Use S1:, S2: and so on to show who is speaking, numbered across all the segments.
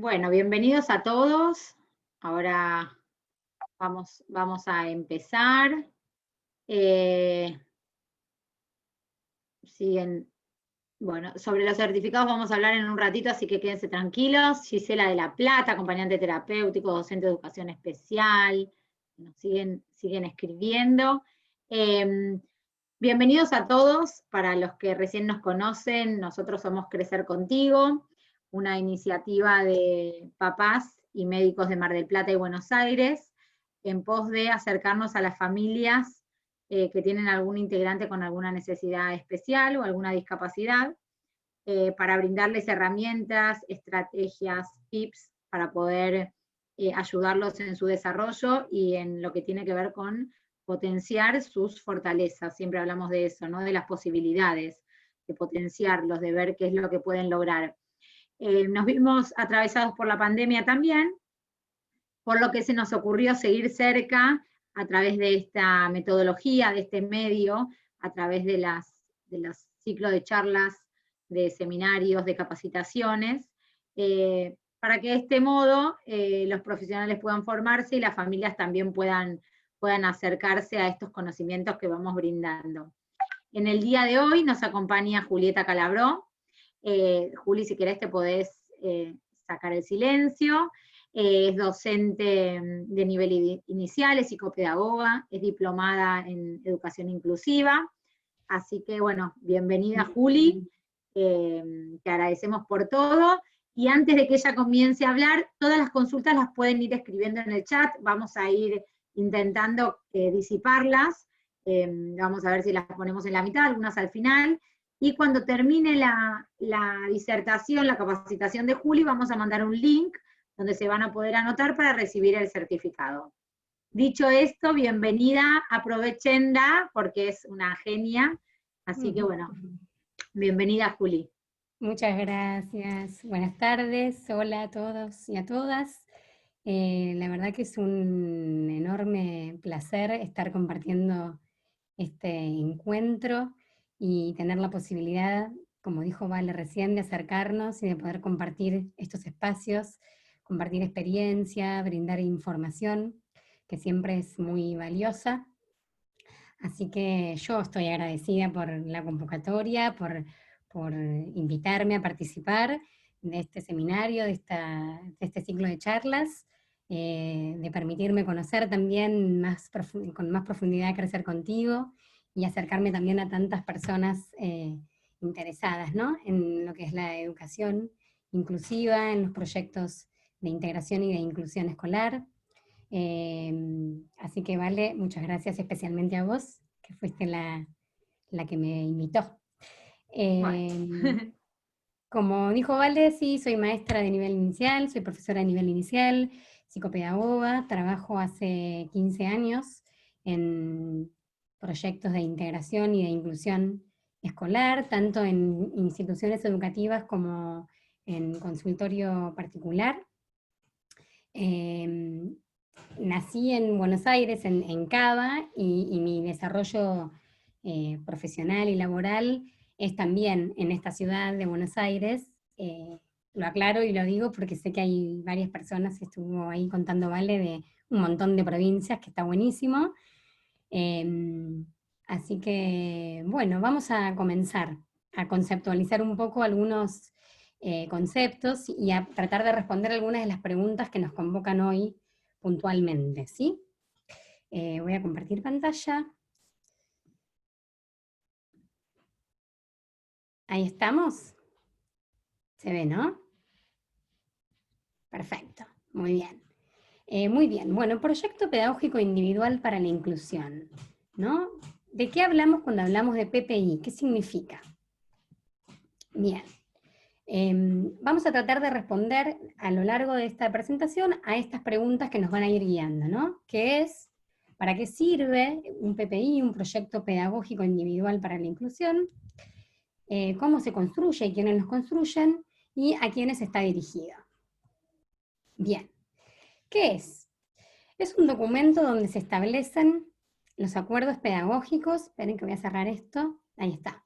S1: Bueno, bienvenidos a todos. Ahora vamos a empezar. Eh, siguen, bueno, sobre los certificados vamos a hablar en un ratito, así que quédense tranquilos. Gisela de la Plata, acompañante terapéutico, docente de educación especial. Nos siguen escribiendo. Eh, Bienvenidos a todos. Para los que recién nos conocen, nosotros somos Crecer Contigo, una iniciativa de papás y médicos de Mar del Plata y Buenos Aires, en pos de acercarnos a las familias que tienen algún integrante con alguna necesidad especial o alguna discapacidad, para brindarles herramientas, estrategias, tips para poder ayudarlos en su desarrollo y en lo que tiene que ver con potenciar sus fortalezas. Siempre hablamos de eso, ¿no? De las posibilidades, de potenciarlos, de ver qué es lo que pueden lograr. Nos vimos atravesados por la pandemia también, por lo que se nos ocurrió seguir cerca a través de esta metodología, de este medio, a través de los ciclos de charlas, de seminarios, de capacitaciones, para que de este modo los profesionales puedan formarse y las familias también puedan acercarse a estos conocimientos que vamos brindando. En el día de hoy nos acompaña Julieta Calabró. Juli, si querés te podés sacar el silencio. Es docente de nivel inicial, es psicopedagoga, es diplomada en educación inclusiva. Así que bueno, bienvenida Juli, te agradecemos por todo. Y antes de que ella comience a hablar, todas las consultas las pueden ir escribiendo en el chat, vamos a ir intentando disiparlas, vamos a ver si las ponemos en la mitad, algunas al final, y cuando termine la disertación, la capacitación de Juli, vamos a mandar un link donde se van a poder anotar para recibir el certificado. Dicho esto, bienvenida, aprovechenla, porque es una genia, así que bueno, bienvenida Juli.
S2: Muchas gracias. Buenas tardes. Hola a todos y a todas. La verdad que es un enorme placer estar compartiendo este encuentro y tener la posibilidad, como dijo Vale recién, de acercarnos y de poder compartir estos espacios, compartir experiencia, brindar información, que siempre es muy valiosa. Así que yo estoy agradecida por la convocatoria, por invitarme a participar de este seminario, de este ciclo de charlas, de permitirme conocer también con más profundidad, Crecer Contigo, y acercarme también a tantas personas interesadas, ¿no? En lo que es la educación inclusiva, en los proyectos de integración y de inclusión escolar. Así que Vale, muchas gracias especialmente a vos, que fuiste la que me invitó.
S1: Bueno.
S2: Como dijo Vale, sí, soy maestra de nivel inicial, soy profesora de nivel inicial, psicopedagoga, trabajo hace 15 años en proyectos de integración y de inclusión escolar, tanto en instituciones educativas como en consultorio particular. Nací en Buenos Aires, en Cava, y mi desarrollo profesional y laboral es también en esta ciudad de Buenos Aires. Lo aclaro y lo digo porque sé que hay varias personas que estuvo ahí contando Vale de un montón de provincias, que está buenísimo. Así que, bueno, vamos a comenzar a conceptualizar un poco algunos conceptos y a tratar de responder algunas de las preguntas que nos convocan hoy puntualmente, ¿sí? Voy a compartir pantalla. Ahí estamos. ¿Se ve, no? Perfecto, muy bien. Muy bien, bueno, proyecto pedagógico individual para la inclusión, ¿no? ¿De qué hablamos cuando hablamos de PPI? ¿Qué significa? Bien. Vamos a tratar de responder a lo largo de esta presentación a estas preguntas que nos van a ir guiando, ¿no? ¿Qué es? ¿Para qué sirve un PPI, un proyecto pedagógico individual para la inclusión? ¿Cómo se construye y quiénes los construyen? Y a quiénes está dirigido. Bien. ¿Qué es? Es un documento donde se establecen los acuerdos pedagógicos. Esperen que voy a cerrar esto. Ahí está.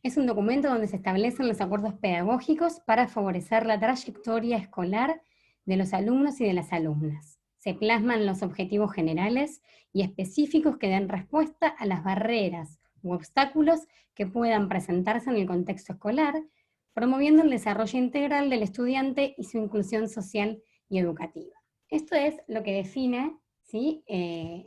S2: Es un documento donde se establecen los acuerdos pedagógicos para favorecer la trayectoria escolar de los alumnos y de las alumnas. Se plasman los objetivos generales y específicos que den respuesta a las barreras u obstáculos que puedan presentarse en el contexto escolar, promoviendo el desarrollo integral del estudiante y su inclusión social y educativa. Esto es lo que define, ¿sí?,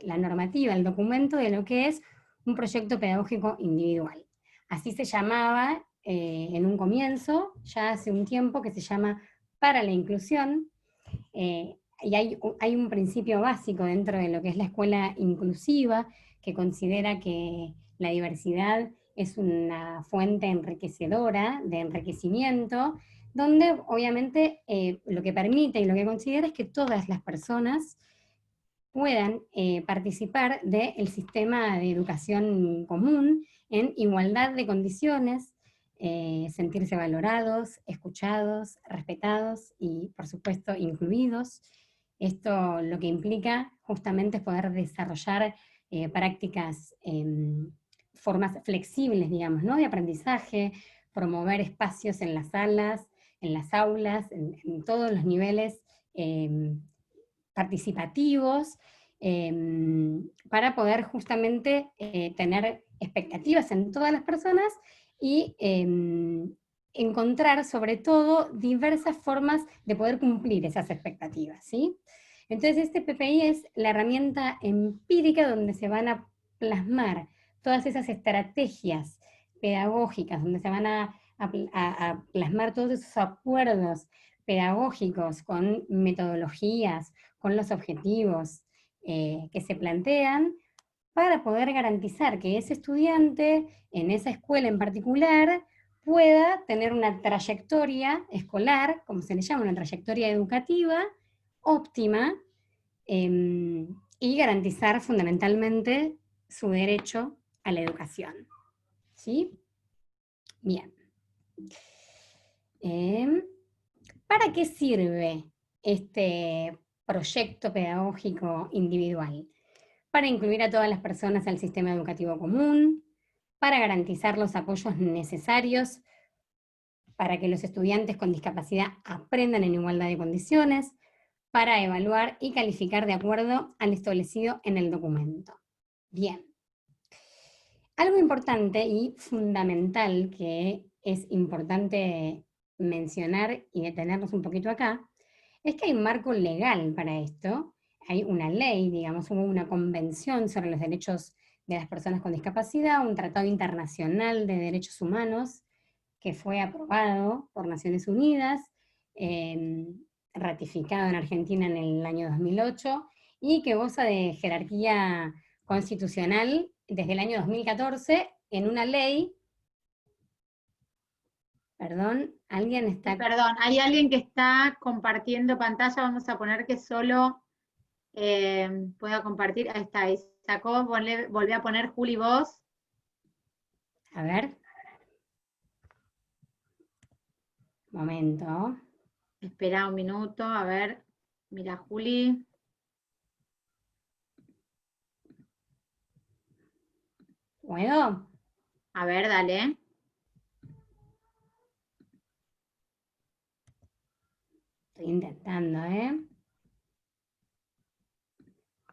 S2: la normativa, el documento de lo que es un proyecto pedagógico individual. Así se llamaba en un comienzo, ya hace un tiempo, que se llama Para la Inclusión, y hay un principio básico dentro de lo que es la escuela inclusiva, que considera que la diversidad es una fuente enriquecedora, de enriquecimiento, donde obviamente lo que permite y lo que considera es que todas las personas puedan participar del sistema de educación común en igualdad de condiciones, sentirse valorados, escuchados, respetados y, por supuesto, incluidos. Esto lo que implica justamente es poder desarrollar prácticas, formas flexibles, digamos, ¿no?, de aprendizaje, promover espacios en las salas, en las aulas, en todos los niveles participativos, para poder justamente tener expectativas en todas las personas y encontrar sobre todo diversas formas de poder cumplir esas expectativas, ¿sí? Entonces este PPI es la herramienta empírica donde se van a plasmar todas esas estrategias pedagógicas, donde se van a plasmar todos esos acuerdos pedagógicos con metodologías, con los objetivos que se plantean, para poder garantizar que ese estudiante, en esa escuela en particular, pueda tener una trayectoria escolar, como se le llama, una trayectoria educativa óptima, y garantizar fundamentalmente su derecho a la educación. ¿Sí? Bien. ¿Para qué sirve este proyecto pedagógico individual? Para incluir a todas las personas al sistema educativo común, para garantizar los apoyos necesarios para que los estudiantes con discapacidad aprendan en igualdad de condiciones, para evaluar y calificar de acuerdo al establecido en el documento. Bien. Algo importante y fundamental que es importante mencionar y detenernos un poquito acá, es que hay un marco legal para esto, hay una ley, digamos, hubo una convención sobre los derechos de las personas con discapacidad, un tratado internacional de derechos humanos que fue aprobado por Naciones Unidas, ratificado en Argentina en el año 2008, y que goza de jerarquía constitucional desde el año 2014 en una ley. Perdón, ¿alguien está...?
S1: Perdón, hay alguien que está compartiendo pantalla, vamos a poner que solo pueda compartir. Ahí está, ahí sacó, volví a poner Juli vos.
S2: A ver. Momento.
S1: Espera un minuto, a ver. Mira, Juli.
S2: ¿Puedo?
S1: A ver, dale.
S2: Estoy intentando, ¿eh?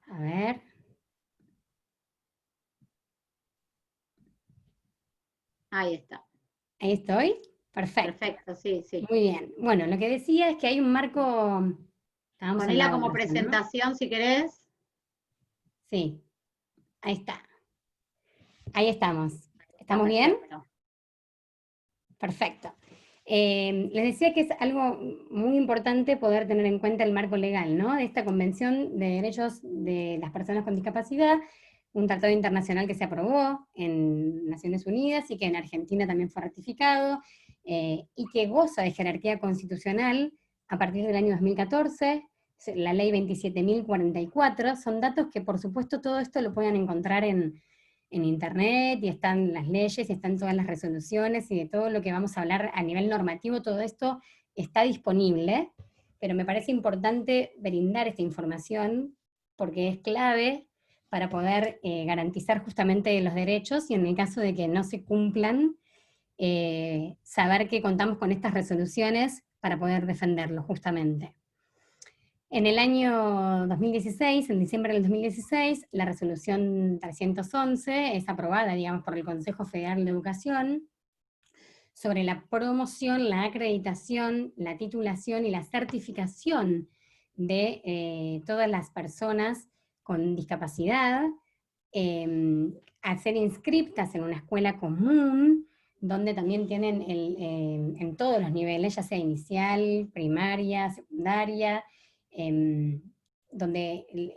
S2: A ver.
S1: Ahí está.
S2: Ahí estoy. Perfecto.
S1: Perfecto, sí, sí.
S2: Muy bien. Bueno, lo que decía es que hay un marco...
S1: Ponela como presentación, ¿no?, si querés.
S2: Sí. Ahí está. Ahí estamos. ¿Estamos bien? Perfecto. Les decía que es algo muy importante poder tener en cuenta el marco legal, ¿no?, de esta Convención de Derechos de las Personas con Discapacidad, un tratado internacional que se aprobó en Naciones Unidas y que en Argentina también fue ratificado, y que goza de jerarquía constitucional a partir del año 2014, la ley 27.044, son datos que por supuesto todo esto lo pueden encontrar en internet, y están las leyes, y están todas las resoluciones, y de todo lo que vamos a hablar a nivel normativo, todo esto está disponible, pero me parece importante brindar esta información, porque es clave para poder garantizar justamente los derechos, y en el caso de que no se cumplan, saber que contamos con estas resoluciones para poder defenderlos justamente. En el año 2016, en diciembre del 2016, la resolución 311 es aprobada, digamos, por el Consejo Federal de Educación sobre la promoción, la acreditación, la titulación y la certificación de todas las personas con discapacidad a ser inscriptas en una escuela común, donde también tienen en todos los niveles, ya sea inicial, primaria, secundaria, donde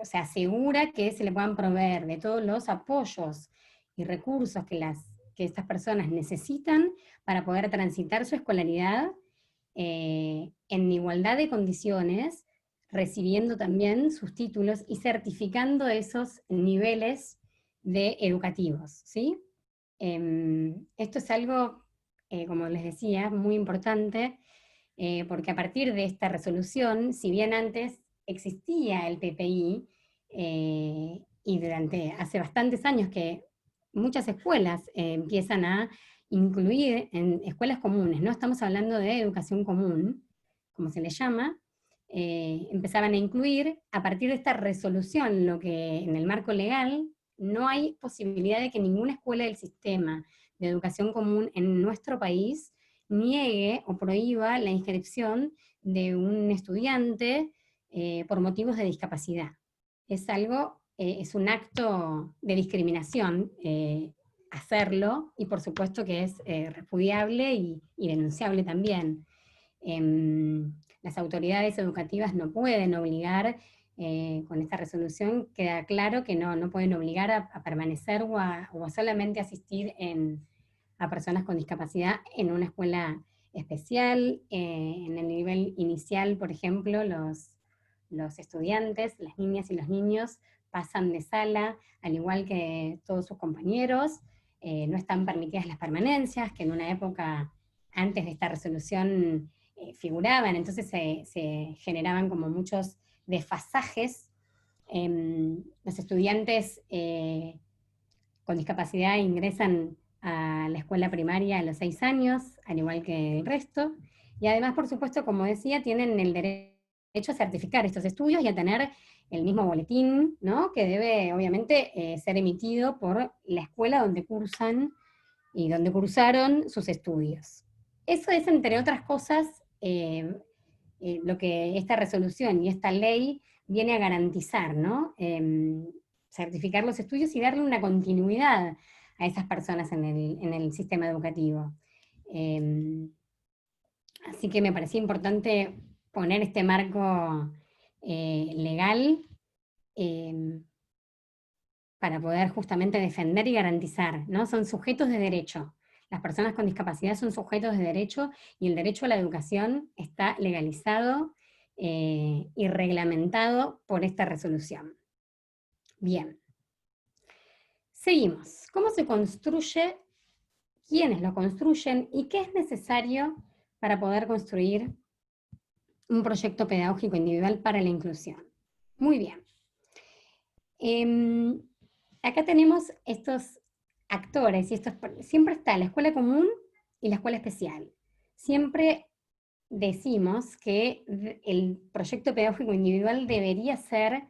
S2: se asegura que se le puedan proveer de todos los apoyos y recursos que estas personas necesitan para poder transitar su escolaridad en igualdad de condiciones, recibiendo también sus títulos y certificando esos niveles de educativos, ¿sí? Esto es algo, como les decía, muy importante, porque a partir de esta resolución, si bien antes existía el PPI, y hace bastantes años que muchas escuelas empiezan a incluir en escuelas comunes, no estamos hablando de educación común, como se le llama, empezaban a incluir a partir de esta resolución, lo que en el marco legal no hay posibilidad de que ninguna escuela del sistema de educación común en nuestro país niegue o prohíba la inscripción de un estudiante por motivos de discapacidad. Es algo, es un acto de discriminación hacerlo, y por supuesto que es repudiable y denunciable también. Las autoridades educativas no pueden obligar, con esta resolución queda claro que no pueden obligar a permanecer o a solamente asistir a personas con discapacidad en una escuela especial. En el nivel inicial, por ejemplo, los estudiantes, las niñas y los niños pasan de sala, al igual que todos sus compañeros. No están permitidas las permanencias, que en una época antes de esta resolución figuraban, entonces se generaban como muchos desfasajes. Los estudiantes con discapacidad ingresan a la escuela primaria a los 6 años, al igual que el resto, y además, por supuesto, como decía, tienen el derecho a certificar estos estudios y a tener el mismo boletín, ¿no? Que debe, obviamente, ser emitido por la escuela donde cursan y donde cursaron sus estudios. Eso es, entre otras cosas, lo que esta resolución y esta ley viene a garantizar, ¿no? Certificar los estudios y darle una continuidad a esas personas en el sistema educativo. Así que me parecía importante poner este marco legal para poder justamente defender y garantizar, ¿no? Son sujetos de derecho. Las personas con discapacidad son sujetos de derecho, y el derecho a la educación está legalizado y reglamentado por esta resolución. Bien. Seguimos. ¿Cómo se construye? ¿Quiénes lo construyen? ¿Y qué es necesario para poder construir un proyecto pedagógico individual para la inclusión? Muy bien. Acá tenemos estos actores, y siempre está la escuela común y la escuela especial. Siempre decimos que el proyecto pedagógico individual debería ser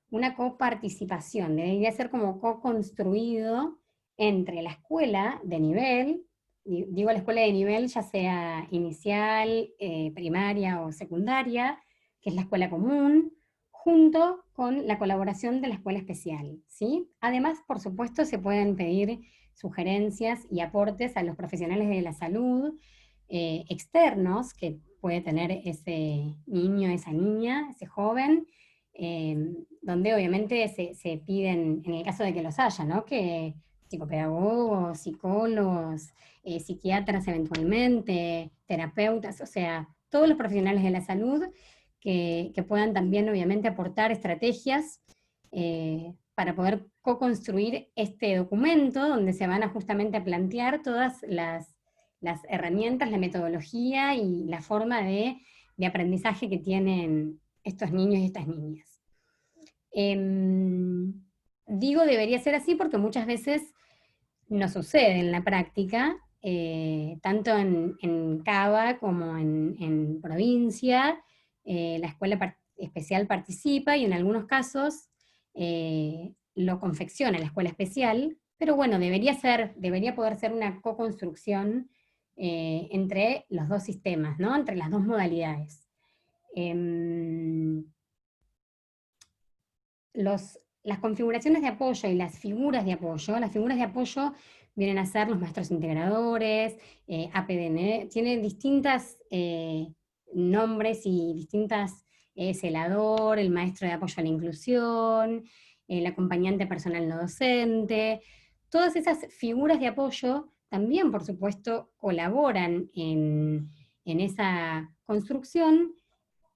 S2: una coparticipación, debería ser como co-construido entre la escuela de nivel, digo la escuela de nivel ya sea inicial, primaria o secundaria, que es la escuela común, junto con la colaboración de la escuela especial, ¿sí? Además, por supuesto, se pueden pedir sugerencias y aportes a los profesionales de la salud externos que puede tener ese niño, esa niña, ese joven, donde obviamente se piden, en el caso de que los haya, ¿no? Que psicopedagogos, psicólogos, psiquiatras eventualmente, terapeutas, o sea, todos los profesionales de la salud que puedan también obviamente aportar estrategias para poder co-construir este documento donde se van a justamente a plantear todas las herramientas, la metodología y la forma de aprendizaje que tienen estos niños y estas niñas. Digo debería ser así porque muchas veces no sucede en la práctica, tanto en Cava como en provincia, la escuela especial participa y en algunos casos lo confecciona la escuela especial, pero bueno, debería poder ser una co-construcción entre los dos sistemas, ¿no? Entre las dos modalidades. Las configuraciones de apoyo y las figuras de apoyo vienen a ser los maestros integradores, APDN, tiene distintos nombres y distintas, celador, el maestro de apoyo a la inclusión, el acompañante personal no docente. Todas esas figuras de apoyo también, por supuesto, colaboran en esa construcción,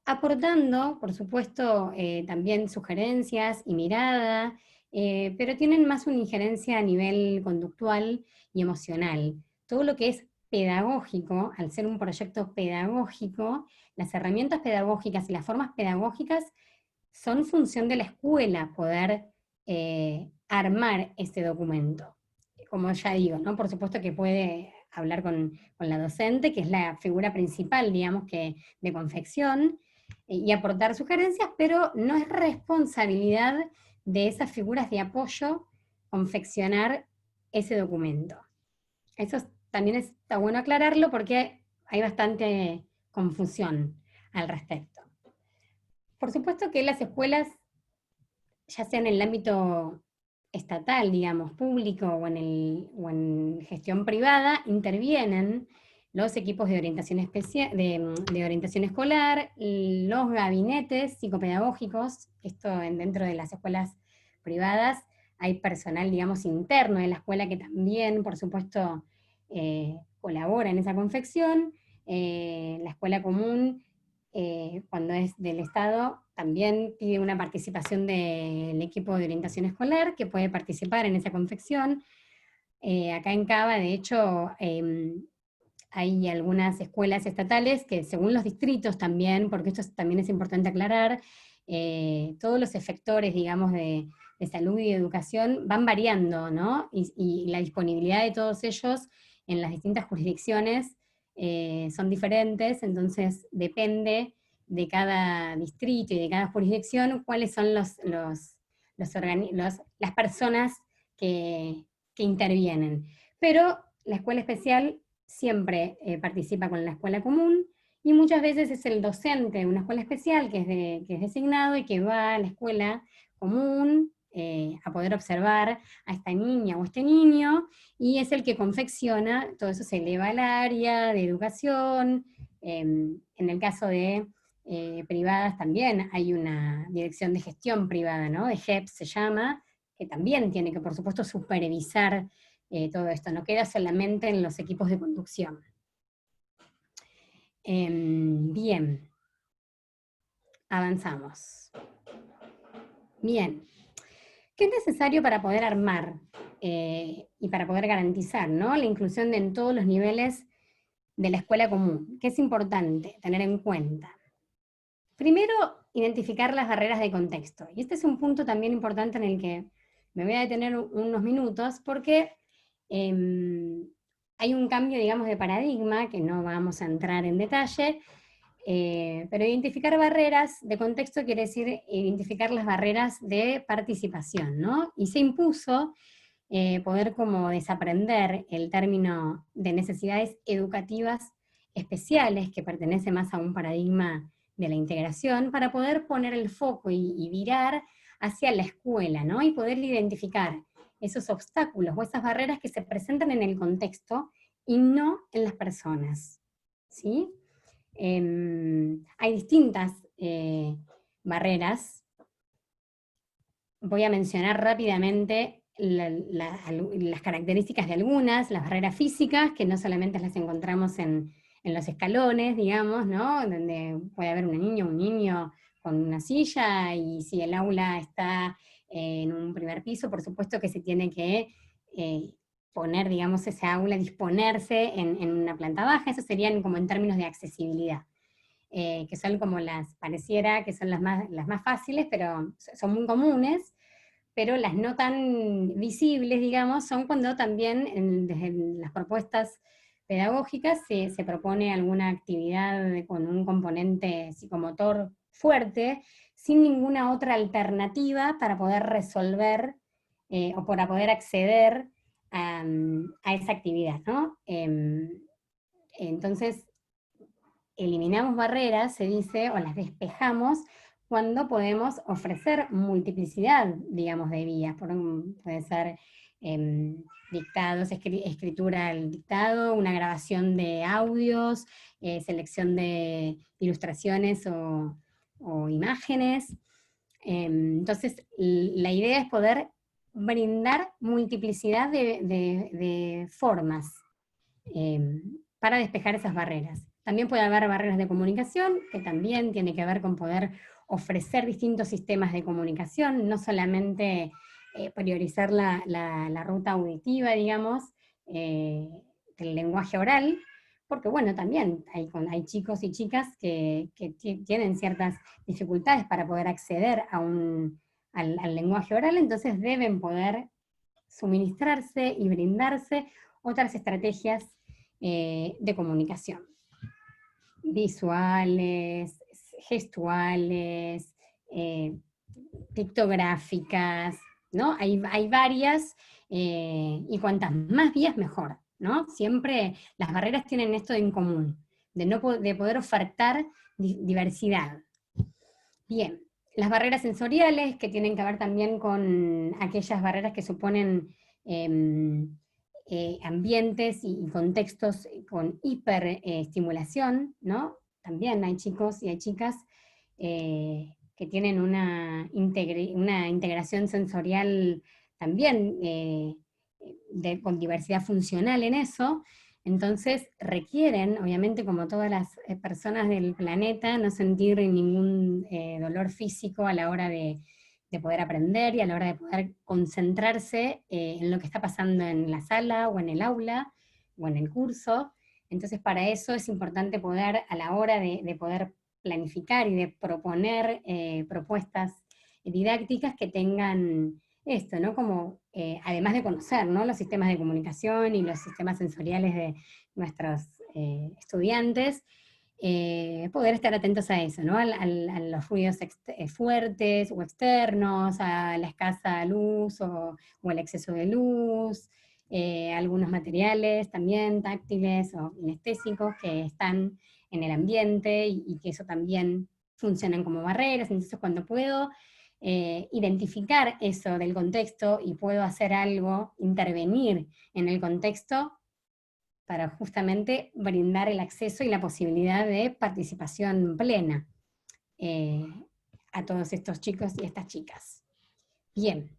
S2: aportando, por supuesto, también sugerencias y mirada, pero tienen más una injerencia a nivel conductual y emocional. Todo lo que es pedagógico, al ser un proyecto pedagógico, las herramientas pedagógicas y las formas pedagógicas son función de la escuela poder armar este documento. Como ya digo, ¿no? Por supuesto que puede hablar con la docente, que es la figura principal, digamos, de confección, y aportar sugerencias, pero no es responsabilidad de esas figuras de apoyo confeccionar ese documento. Eso también está bueno aclararlo porque hay bastante confusión al respecto. Por supuesto que las escuelas, ya sea en el ámbito estatal, digamos, público o en gestión privada, intervienen los equipos de orientación especial, de orientación escolar, los gabinetes psicopedagógicos, esto dentro de las escuelas privadas, hay personal, digamos, interno de la escuela que también, por supuesto, colabora en esa confección. La escuela común, cuando es del Estado, también pide una participación del equipo de orientación escolar que puede participar en esa confección. Acá en Cava, de hecho, hay algunas escuelas estatales que según los distritos también, porque esto también es importante aclarar, todos los efectores, digamos, de salud y de educación van variando, ¿no? Y la disponibilidad de todos ellos en las distintas jurisdicciones son diferentes, entonces depende de cada distrito y de cada jurisdicción cuáles son las personas que intervienen. Pero la escuela especial siempre participa con la escuela común, y muchas veces es el docente de una escuela especial que es designado y que va a la escuela común a poder observar a esta niña o este niño, y es el que confecciona, todo eso se eleva al área de educación. En el caso de privadas también hay una dirección de gestión privada, ¿no? De GEPS se llama, que también tiene que, por supuesto, supervisar todo esto, no queda solamente en los equipos de conducción. Bien, avanzamos. Bien, ¿qué es necesario para poder armar y para poder garantizar, ¿no?, la inclusión en todos los niveles de la escuela común? ¿Qué es importante tener en cuenta? Primero, identificar las barreras de contexto. Y este es un punto también importante en el que me voy a detener unos minutos, porque hay un cambio, digamos, de paradigma, que no vamos a entrar en detalle, pero identificar barreras de contexto quiere decir identificar las barreras de participación, ¿no? Y se impuso poder como desaprender el término de necesidades educativas especiales, que pertenece más a un paradigma de la integración, para poder poner el foco y virar hacia la escuela, ¿no? Y poder identificar esos obstáculos o esas barreras que se presentan en el contexto y no en las personas, ¿sí? Hay distintas barreras. Voy a mencionar rápidamente las características de algunas, las barreras físicas, que no solamente las encontramos en los escalones, digamos, ¿no?, donde puede haber una niña o un niño con una silla, y si el aula está en un primer piso, por supuesto que se tiene que poner, digamos, ese aula, disponerse en una planta baja. Eso serían como en términos de accesibilidad, que son como pareciera que son las más fáciles, pero son muy comunes. Pero las no tan visibles, digamos, son cuando también desde las propuestas pedagógica se propone alguna actividad con un componente psicomotor fuerte, sin ninguna otra alternativa para poder resolver o para poder acceder a esa actividad, ¿no? Entonces, eliminamos barreras, se dice, o las despejamos, cuando podemos ofrecer multiplicidad, digamos, de vías. Puede ser dictados, escritura del dictado, una grabación de audios, selección de ilustraciones o imágenes. Entonces, la idea es poder brindar multiplicidad de formas para despejar esas barreras. También puede haber barreras de comunicación, que también tiene que ver con poder ofrecer distintos sistemas de comunicación, no solamente priorizar la ruta auditiva, digamos, del lenguaje oral, porque bueno, también hay chicos y chicas que tienen ciertas dificultades para poder acceder al lenguaje oral, entonces deben poder suministrarse y brindarse otras estrategias de comunicación, visuales, gestuales, pictográficas, ¿no? Hay varias, y cuantas más vías mejor, ¿no? Siempre las barreras tienen esto en común, de poder ofertar diversidad. Bien, las barreras sensoriales, que tienen que ver también con aquellas barreras que suponen ambientes y contextos con hiperestimulación, ¿no? También hay chicos y hay chicas que tienen una integración sensorial también con diversidad funcional en eso, entonces requieren, obviamente como todas las personas del planeta, no sentir ningún dolor físico a la hora de poder aprender y a la hora de poder concentrarse en lo que está pasando en la sala o en el aula o en el curso. Entonces para eso es importante poder, a la hora de poder planificar y de proponer propuestas didácticas que tengan esto, ¿no? Como, además de conocer, ¿no?, los sistemas de comunicación y los sistemas sensoriales de nuestros estudiantes, poder estar atentos a eso, ¿no? A los ruidos fuertes o externos, a la escasa luz o el exceso de luz, algunos materiales también táctiles o kinestésicos que están en el ambiente y que eso también funcionan como barreras. Entonces cuando puedo identificar eso del contexto y puedo hacer algo, intervenir en el contexto para justamente brindar el acceso y la posibilidad de participación plena a todos estos chicos y estas chicas. Bien.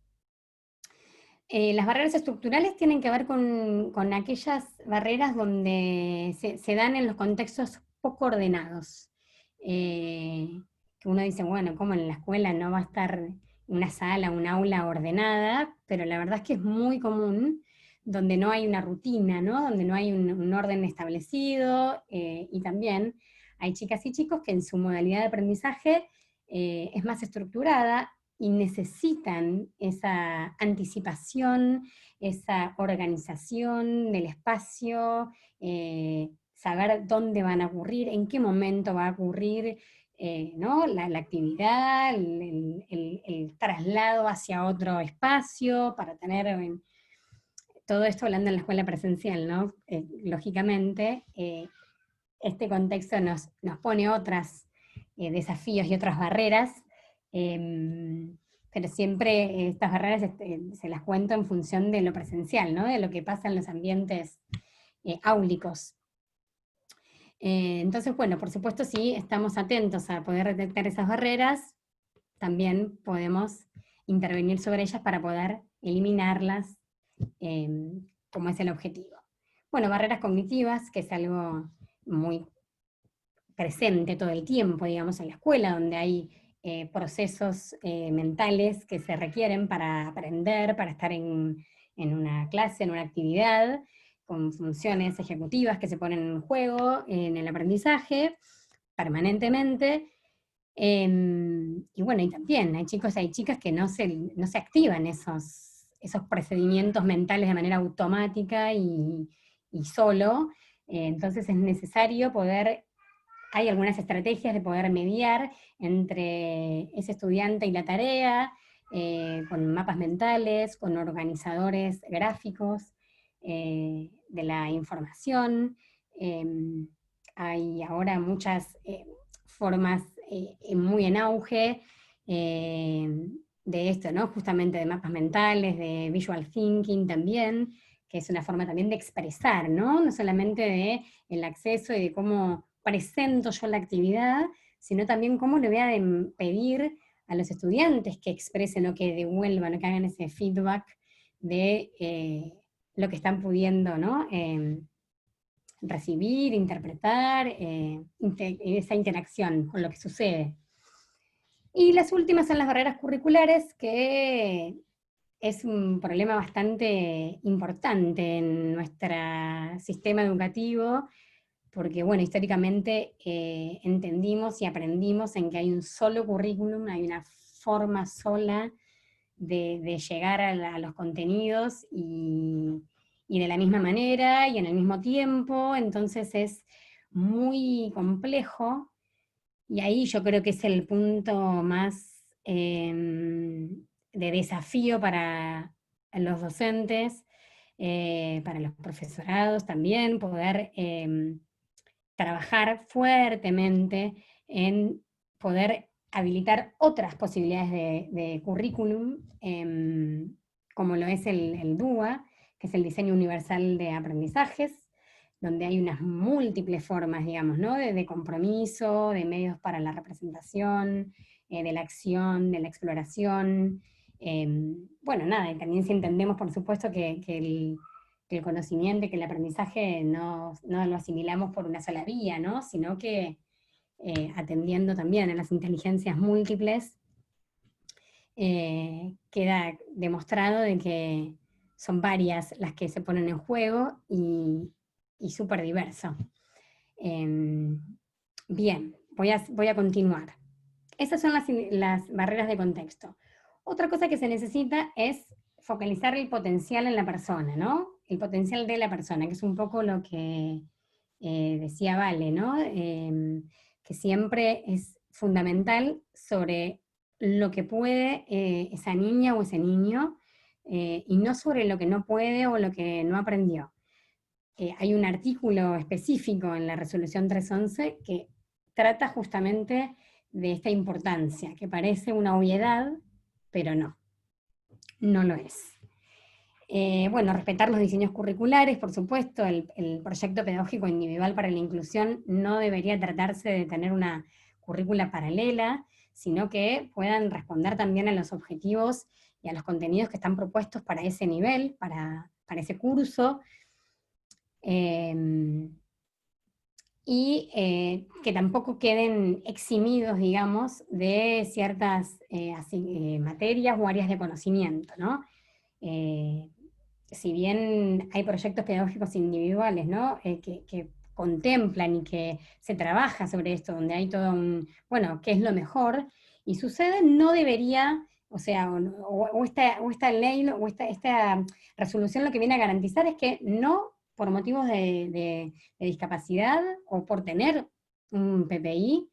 S2: Las barreras estructurales tienen que ver con aquellas barreras donde se dan en los contextos poco ordenados. Que uno dice, bueno, como en la escuela no va a estar una sala, un aula ordenada, pero la verdad es que es muy común donde no hay una rutina, ¿no? Donde no hay un orden establecido, y también hay chicas y chicos que en su modalidad de aprendizaje es más estructurada y necesitan esa anticipación, esa organización del espacio, saber dónde van a ocurrir, en qué momento va a ocurrir, ¿no?, la actividad, el traslado hacia otro espacio, para tener todo esto hablando en la escuela presencial, ¿no? Lógicamente, este contexto nos pone otros desafíos y otras barreras, pero siempre estas barreras se las cuento en función de lo presencial, ¿no?, de lo que pasa en los ambientes áulicos. Entonces, bueno, por supuesto, si estamos atentos a poder detectar esas barreras, también podemos intervenir sobre ellas para poder eliminarlas, como es el objetivo. Bueno, barreras cognitivas, que es algo muy presente todo el tiempo, digamos, en la escuela, donde hay procesos mentales que se requieren para aprender, para estar en una clase, en una actividad, con funciones ejecutivas que se ponen en juego en el aprendizaje permanentemente. Y bueno, y también hay chicos, hay chicas que no se activan esos procedimientos mentales de manera automática y solo, Entonces es necesario hay algunas estrategias de poder mediar entre ese estudiante y la tarea, con mapas mentales, con organizadores gráficos de la información. Hay ahora muchas formas muy en auge de esto, ¿no? Justamente de mapas mentales, de visual thinking también, que es una forma también de expresar, ¿no? No solamente de el acceso y de cómo presento yo la actividad, sino también cómo le voy a pedir a los estudiantes que expresen o que devuelvan o que hagan ese feedback de lo que están pudiendo, ¿no? Recibir, interpretar, esa interacción con lo que sucede. Y las últimas son las barreras curriculares, que es un problema bastante importante en nuestro sistema educativo, porque, bueno, históricamente entendimos y aprendimos en que hay un solo currículum, hay una forma sola de llegar a los contenidos y de la misma manera y en el mismo tiempo, entonces es muy complejo, y ahí yo creo que es el punto más de desafío para los docentes, para los profesorados también, poder trabajar fuertemente en poder habilitar otras posibilidades de currículum, como lo es el DUA, que es el Diseño Universal de Aprendizajes, donde hay unas múltiples formas, digamos, ¿no? de compromiso, de medios para la representación, de la acción, de la exploración. Bueno, nada, y también si entendemos, por supuesto, que el conocimiento y que el aprendizaje no lo asimilamos por una sola vía, ¿no? Sino que atendiendo también a las inteligencias múltiples, queda demostrado de que son varias las que se ponen en juego y súper diverso. Bien, voy a continuar. Esas son las barreras de contexto. Otra cosa que se necesita es focalizar el potencial en la persona, ¿no? El potencial de la persona, que es un poco lo que decía Vale, ¿no? Que siempre es fundamental sobre lo que puede esa niña o ese niño, y no sobre lo que no puede o lo que no aprendió. Hay un artículo específico en la resolución 311 que trata justamente de esta importancia, que parece una obviedad, pero no lo es. Bueno, respetar los diseños curriculares, por supuesto, el proyecto pedagógico individual para la inclusión no debería tratarse de tener una currícula paralela, sino que puedan responder también a los objetivos y a los contenidos que están propuestos para ese nivel, para ese curso, y que tampoco queden eximidos, digamos, de ciertas materias o áreas de conocimiento, ¿no? Si bien hay proyectos pedagógicos individuales, ¿no? Que contemplan y que se trabaja sobre esto, donde hay todo bueno, ¿qué es lo mejor? Y sucede, no debería, o sea, o esta ley, o esta resolución lo que viene a garantizar es que no, por motivos de discapacidad o por tener un PPI,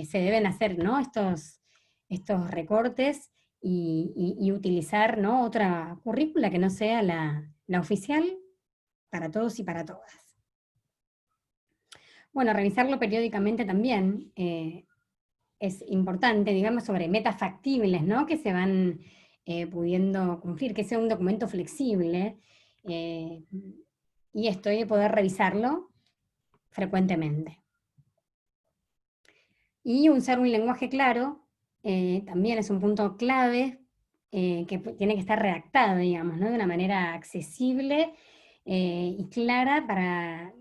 S2: se deben hacer, ¿no? Estos recortes y utilizar, ¿no? Otra currícula que no sea la oficial para todos y para todas. Bueno, revisarlo periódicamente también es importante, digamos, sobre metas factibles, ¿no? Que se van pudiendo cumplir, que sea un documento flexible, y esto hay que poder revisarlo frecuentemente. Y usar un lenguaje claro también es un punto clave, que tiene que estar redactado, digamos, ¿no? De una manera accesible y clara para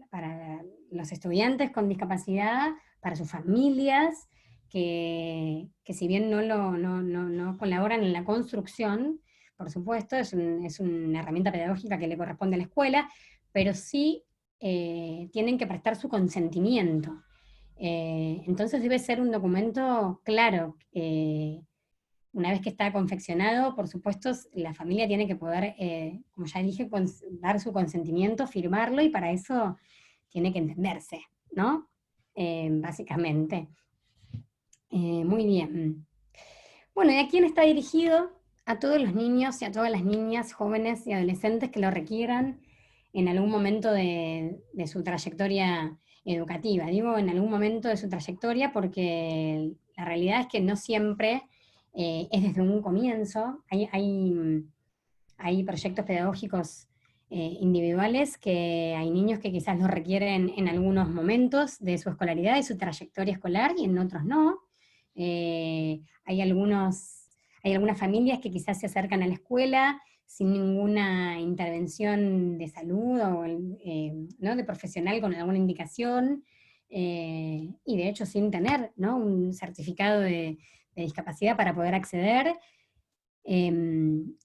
S2: los estudiantes con discapacidad, para sus familias, que si bien no colaboran en la construcción, por supuesto, es una herramienta pedagógica que le corresponde a la escuela, pero sí tienen que prestar su consentimiento. Entonces debe ser un documento claro. Una vez que está confeccionado, por supuesto, la familia tiene que poder, como ya dije, dar su consentimiento, firmarlo, y para eso tiene que entenderse, ¿no? Básicamente. Muy bien. Bueno, ¿y a quién está dirigido? A todos los niños y a todas las niñas, jóvenes y adolescentes que lo requieran en algún momento de su trayectoria educativa. Digo en algún momento de su trayectoria porque la realidad es que no siempre es desde un comienzo. Hay proyectos pedagógicos individuales que hay niños que quizás los requieren en algunos momentos de su escolaridad y su trayectoria escolar y en otros no. Hay algunas familias que quizás se acercan a la escuela sin ninguna intervención de salud o ¿no? de profesional con alguna indicación, y de hecho sin tener, ¿no? un certificado de discapacidad para poder acceder. Y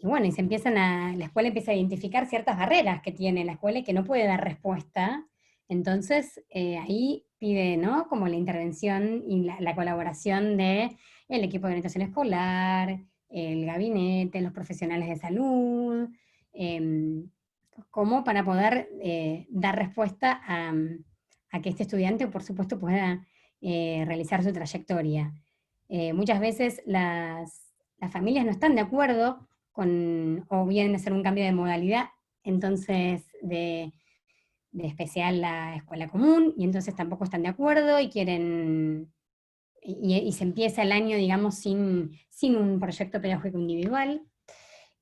S2: bueno, la escuela empieza a identificar ciertas barreras que tiene la escuela y que no puede dar respuesta. Entonces, ahí pide, ¿no? Como la intervención y la colaboración de el equipo de orientación escolar, el gabinete, los profesionales de salud, como para poder dar respuesta a que este estudiante, por supuesto, pueda realizar su trayectoria. Muchas veces las familias no están de acuerdo o vienen a hacer un cambio de modalidad, entonces de especial la escuela común, y entonces tampoco están de acuerdo y quieren, y se empieza el año, digamos, sin un proyecto pedagógico individual.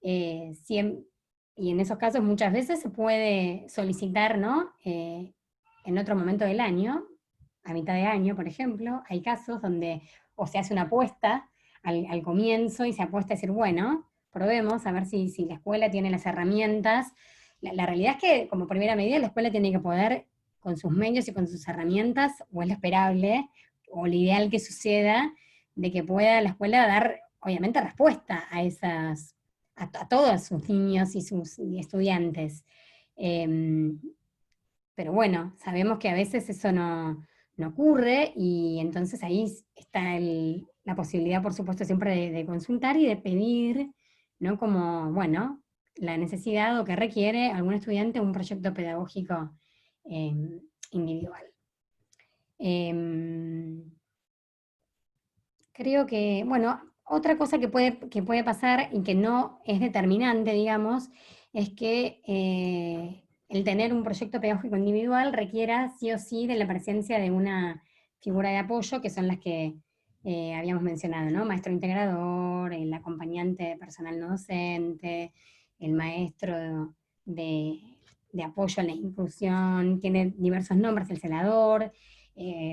S2: Y en esos casos muchas veces se puede solicitar, ¿no? En otro momento del año, a mitad de año, por ejemplo, hay casos donde o se hace una apuesta al comienzo y se apuesta a decir, bueno, probemos a ver si la escuela tiene las herramientas. La realidad es que como primera medida la escuela tiene que poder, con sus medios y con sus herramientas, o es lo esperable, o lo ideal que suceda, de que pueda la escuela dar, obviamente, respuesta a todos sus niños y sus estudiantes. Pero bueno, sabemos que a veces eso no ocurre, y entonces ahí está la posibilidad, por supuesto, siempre de consultar y de pedir, ¿no? Como, bueno, la necesidad o que requiere algún estudiante un proyecto pedagógico individual. Creo que, bueno, otra cosa que puede pasar y que no es determinante, digamos, es que el tener un proyecto pedagógico individual requiera sí o sí de la presencia de una figura de apoyo, que son las que habíamos mencionado, ¿no? Maestro integrador, el acompañante de personal no docente, el maestro de apoyo a la inclusión, tiene diversos nombres, el celador.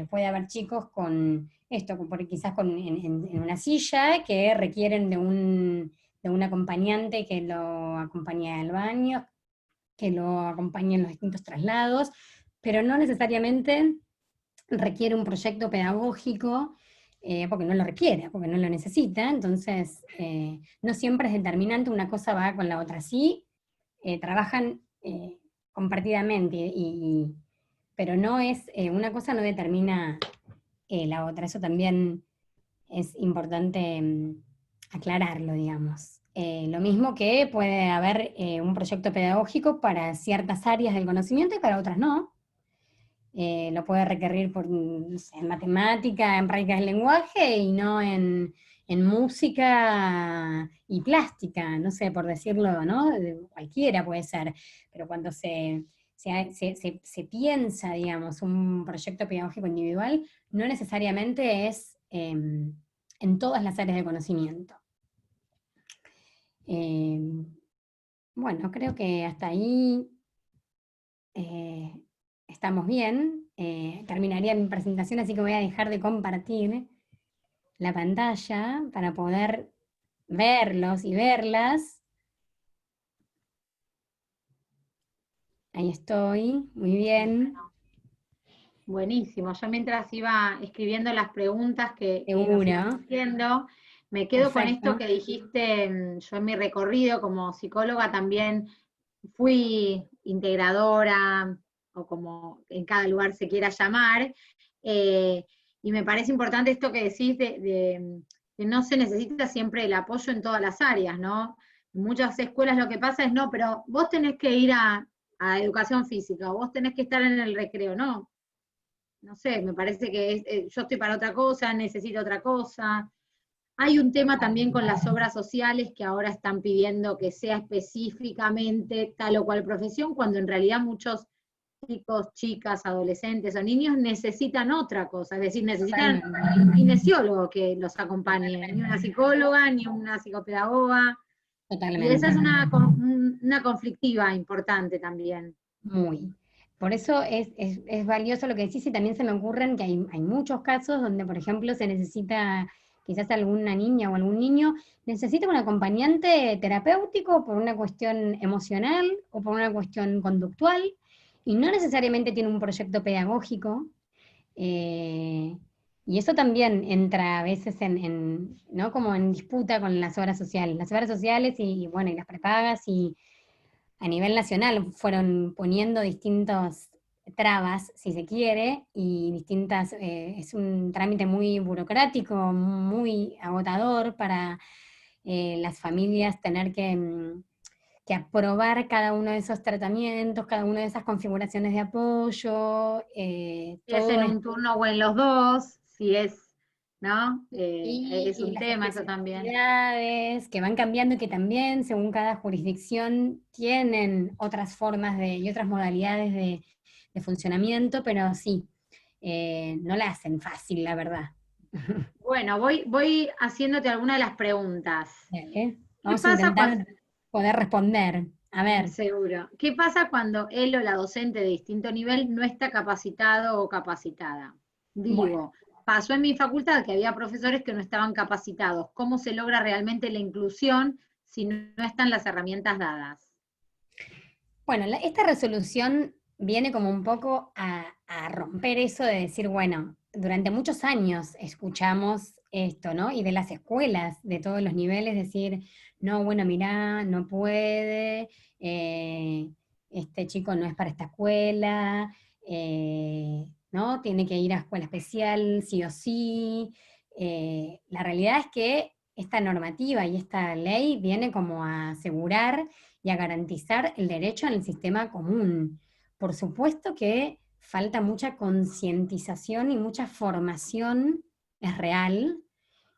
S2: Puede haber chicos con esto, quizás en una silla, que requieren de un acompañante que lo acompañe al baño, que lo acompañe en los distintos traslados, pero no necesariamente requiere un proyecto pedagógico, porque no lo requiere, porque no lo necesita. Entonces no siempre es determinante, una cosa va con la otra. Sí, trabajan compartidamente, pero no es, una cosa no determina la otra. Eso también es importante aclararlo, digamos. Lo mismo que puede haber un proyecto pedagógico para ciertas áreas del conocimiento y para otras no. Lo puede requerir no sé, en matemática, en prácticas del lenguaje, y no en música y plástica, no sé, por decirlo, ¿no? Cualquiera puede ser, pero cuando se piensa, digamos, un proyecto pedagógico individual, no necesariamente es en todas las áreas de conocimiento. Bueno, creo que hasta ahí estamos bien. Terminaría mi presentación, así que voy a dejar de compartir la pantalla para poder verlos y verlas. Ahí estoy, muy bien.
S1: Buenísimo. Yo mientras iba escribiendo las preguntas que nos
S2: Seguro.
S1: iban haciendo, me quedo con
S2: Perfecto.
S1: esto que dijiste. Yo en mi recorrido como psicóloga también fui integradora, o como en cada lugar se quiera llamar, y me parece importante esto que decís de que no se necesita siempre el apoyo en todas las áreas, ¿no? En muchas escuelas lo que pasa es, no, pero vos tenés que ir a a educación física, vos tenés que estar en el recreo, no. No sé, me parece que yo estoy para otra cosa, necesito otra cosa. Hay un tema también con las obras sociales que ahora están pidiendo que sea específicamente tal o cual profesión, cuando en realidad muchos chicos, chicas, adolescentes o niños necesitan otra cosa, es decir, necesitan
S2: Totalmente,
S1: un kinesiólogo que los acompañe, ni una psicóloga, ni una psicopedagoga, y esa es
S2: totalmente.
S1: una conflictiva importante también.
S2: Muy. Por eso es valioso lo que decís y también se me ocurren que hay muchos casos donde, por ejemplo, se necesita, quizás alguna niña o algún niño necesita un acompañante terapéutico por una cuestión emocional o por una cuestión conductual y no necesariamente tiene un proyecto pedagógico. eh, y eso también entra a veces ¿no? Como en disputa con las obras sociales. Las obras sociales y bueno, y las prepagas y a nivel nacional fueron poniendo distintas trabas, si se quiere, y distintas, es un trámite muy burocrático, muy agotador para las familias tener que aprobar cada uno de esos tratamientos, cada una de esas configuraciones de apoyo,
S1: Si es
S2: todo
S1: en
S2: es,
S1: un turno o en los dos, si es, ¿no? Es
S2: y
S1: un
S2: las
S1: tema eso también.
S2: especificidades que van cambiando y que también, según cada jurisdicción, tienen otras formas y otras modalidades de funcionamiento, pero sí, no la hacen fácil, la verdad.
S1: Bueno, voy haciéndote algunas de las preguntas.
S2: Dale.
S1: ¿Qué
S2: Vamos a
S1: pasa cuando,
S2: intentar poder responder. A ver,
S1: seguro, qué pasa cuando él o la docente de distinto nivel no está capacitado o capacitada?
S2: bueno.
S1: Digo, pasó en mi facultad que había profesores que no estaban capacitados. ¿Cómo se logra realmente la inclusión si no están las herramientas dadas?
S2: Bueno, esta resolución viene como un poco a romper eso de decir, bueno, durante muchos años escuchamos esto, ¿no? Y de las escuelas, de todos los niveles, decir, no, bueno, mirá, no puede, este chico no es para esta escuela, ¿no? Tiene que ir a escuela especial, sí o sí. La realidad es que esta normativa y esta ley viene como a asegurar y a garantizar el derecho en el sistema común. Por supuesto que falta mucha concientización y mucha formación, es real,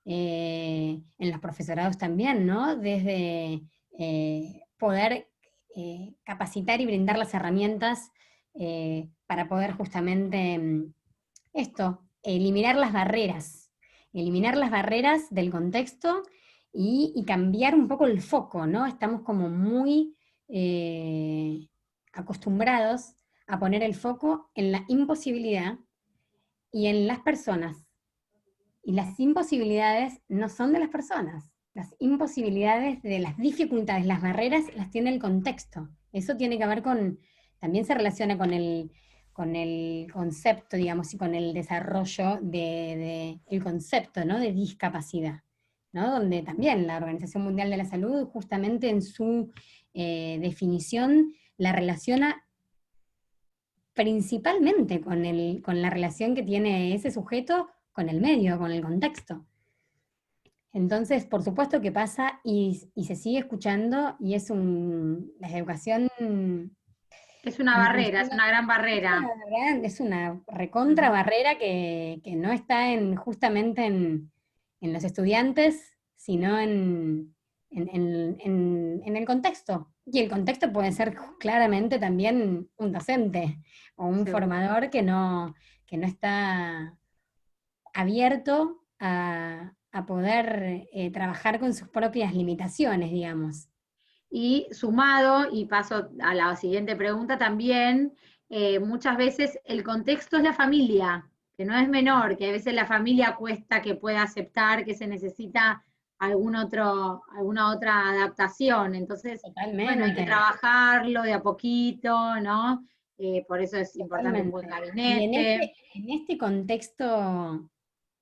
S2: en los profesorados también, ¿no? Desde poder capacitar y brindar las herramientas para poder justamente esto, eliminar las barreras del contexto y cambiar un poco el foco, ¿no? Estamos como muy acostumbrados a poner el foco en la imposibilidad y en las personas. Y las imposibilidades no son de las personas. Las imposibilidades de las dificultades, las barreras, las tiene el contexto. Eso tiene que ver también se relaciona con el concepto, digamos, y con el desarrollo el concepto, ¿no? De discapacidad, ¿no? Donde también la Organización Mundial de la Salud, justamente en su definición, la relaciona principalmente con la relación que tiene ese sujeto con el medio, con el contexto. Entonces, por supuesto que pasa y se sigue escuchando y la educación
S1: Es una barrera, es
S2: inclusiva
S1: una gran barrera.
S2: es una recontra
S1: Ujú.
S2: barrera que no está justamente en los estudiantes, sino en el contexto. Y el contexto puede ser claramente también un docente o un
S1: Seguro.
S2: formador que no está abierto a poder trabajar con sus propias limitaciones, digamos.
S1: Y sumado, y paso a la siguiente pregunta también, muchas veces el contexto es la familia, que no es menor, que a veces la familia cuesta que pueda aceptar que se necesita alguna otra adaptación. Entonces, bueno, hay que
S2: Totalmente,
S1: trabajarlo de a poquito, ¿no? Por eso es importante un buen
S2: totalmente. Y
S1: gabinete.
S2: en este contexto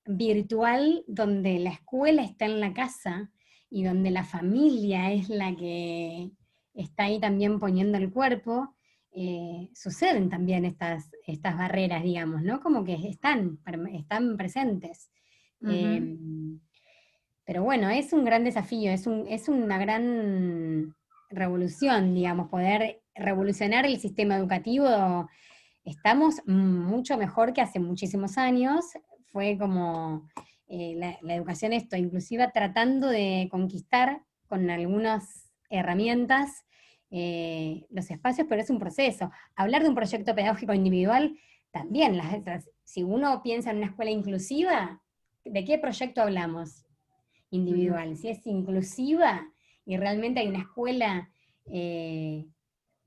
S2: virtual donde la escuela está en la casa y donde la familia es la que está ahí también poniendo el cuerpo, suceden también estas barreras, digamos, ¿no? Como que están presentes.
S1: Ujú.
S2: Eh, pero bueno, es un gran desafío, es una gran revolución, digamos, poder revolucionar el sistema educativo, estamos mucho mejor que hace muchísimos años. Fue como la educación inclusiva, tratando de conquistar con algunas herramientas los espacios, pero es un proceso. Hablar de un proyecto pedagógico individual, también, si uno piensa en una escuela inclusiva, ¿de qué proyecto hablamos? Individual. Si es inclusiva y realmente hay una escuela,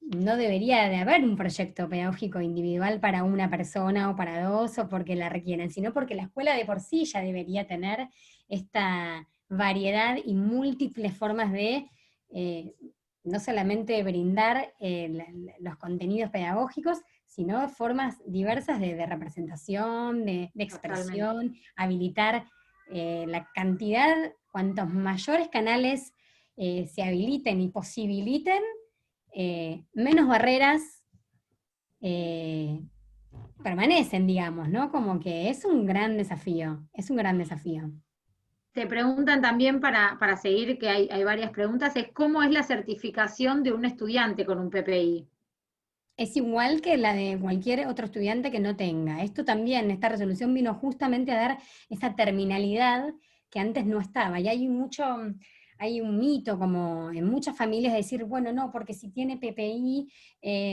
S2: no debería de haber un proyecto pedagógico individual para una persona o para dos o porque la requieren, sino porque la escuela de por sí ya debería tener esta variedad y múltiples formas de no solamente brindar los contenidos pedagógicos, sino formas diversas de representación, de expresión,
S1: Totalmente.
S2: habilitar la cantidad, cuantos mayores canales se habiliten y posibiliten, menos barreras permanecen, digamos, ¿no? Como que es un gran desafío, es un gran desafío.
S1: Te preguntan también, para seguir, que hay varias preguntas, es cómo es la certificación de un estudiante con un PPI.
S2: Es igual que la de cualquier otro estudiante que no tenga. Esto también, esta resolución vino justamente a dar esa terminalidad que antes no estaba. Y hay un mito como en muchas familias de decir, bueno, no, porque si tiene PPI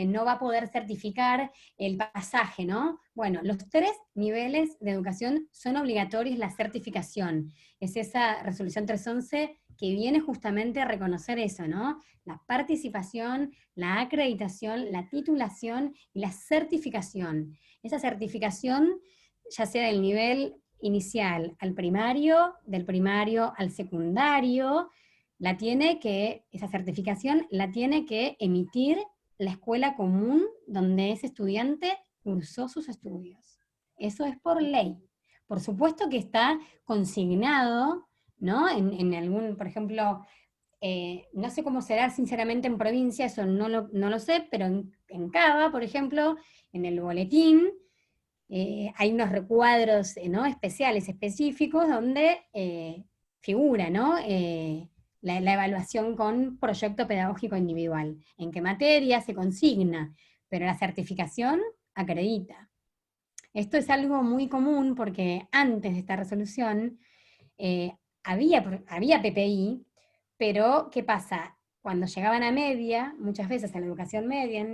S2: no va a poder certificar el pasaje, ¿no? Bueno, los 3 niveles de educación son obligatorios la certificación. Es esa resolución 311 que viene justamente a reconocer eso, ¿no? La participación, la acreditación, la titulación y la certificación. Esa certificación, ya sea del nivel inicial al primario, del primario al secundario, esa certificación la tiene que emitir la escuela común donde ese estudiante cursó sus estudios. Eso es por ley. Por supuesto que está consignado, ¿no? En algún, por ejemplo, no sé cómo será sinceramente en provincia, eso no lo sé, pero en Cava, por ejemplo, en el boletín, hay unos recuadros ¿no? especiales, específicos, donde figura ¿no? La evaluación con proyecto pedagógico individual, en qué materia se consigna, pero la certificación acredita. Esto es algo muy común porque antes de esta resolución había PPI, pero ¿qué pasa? Cuando llegaban a media, muchas veces a la educación media,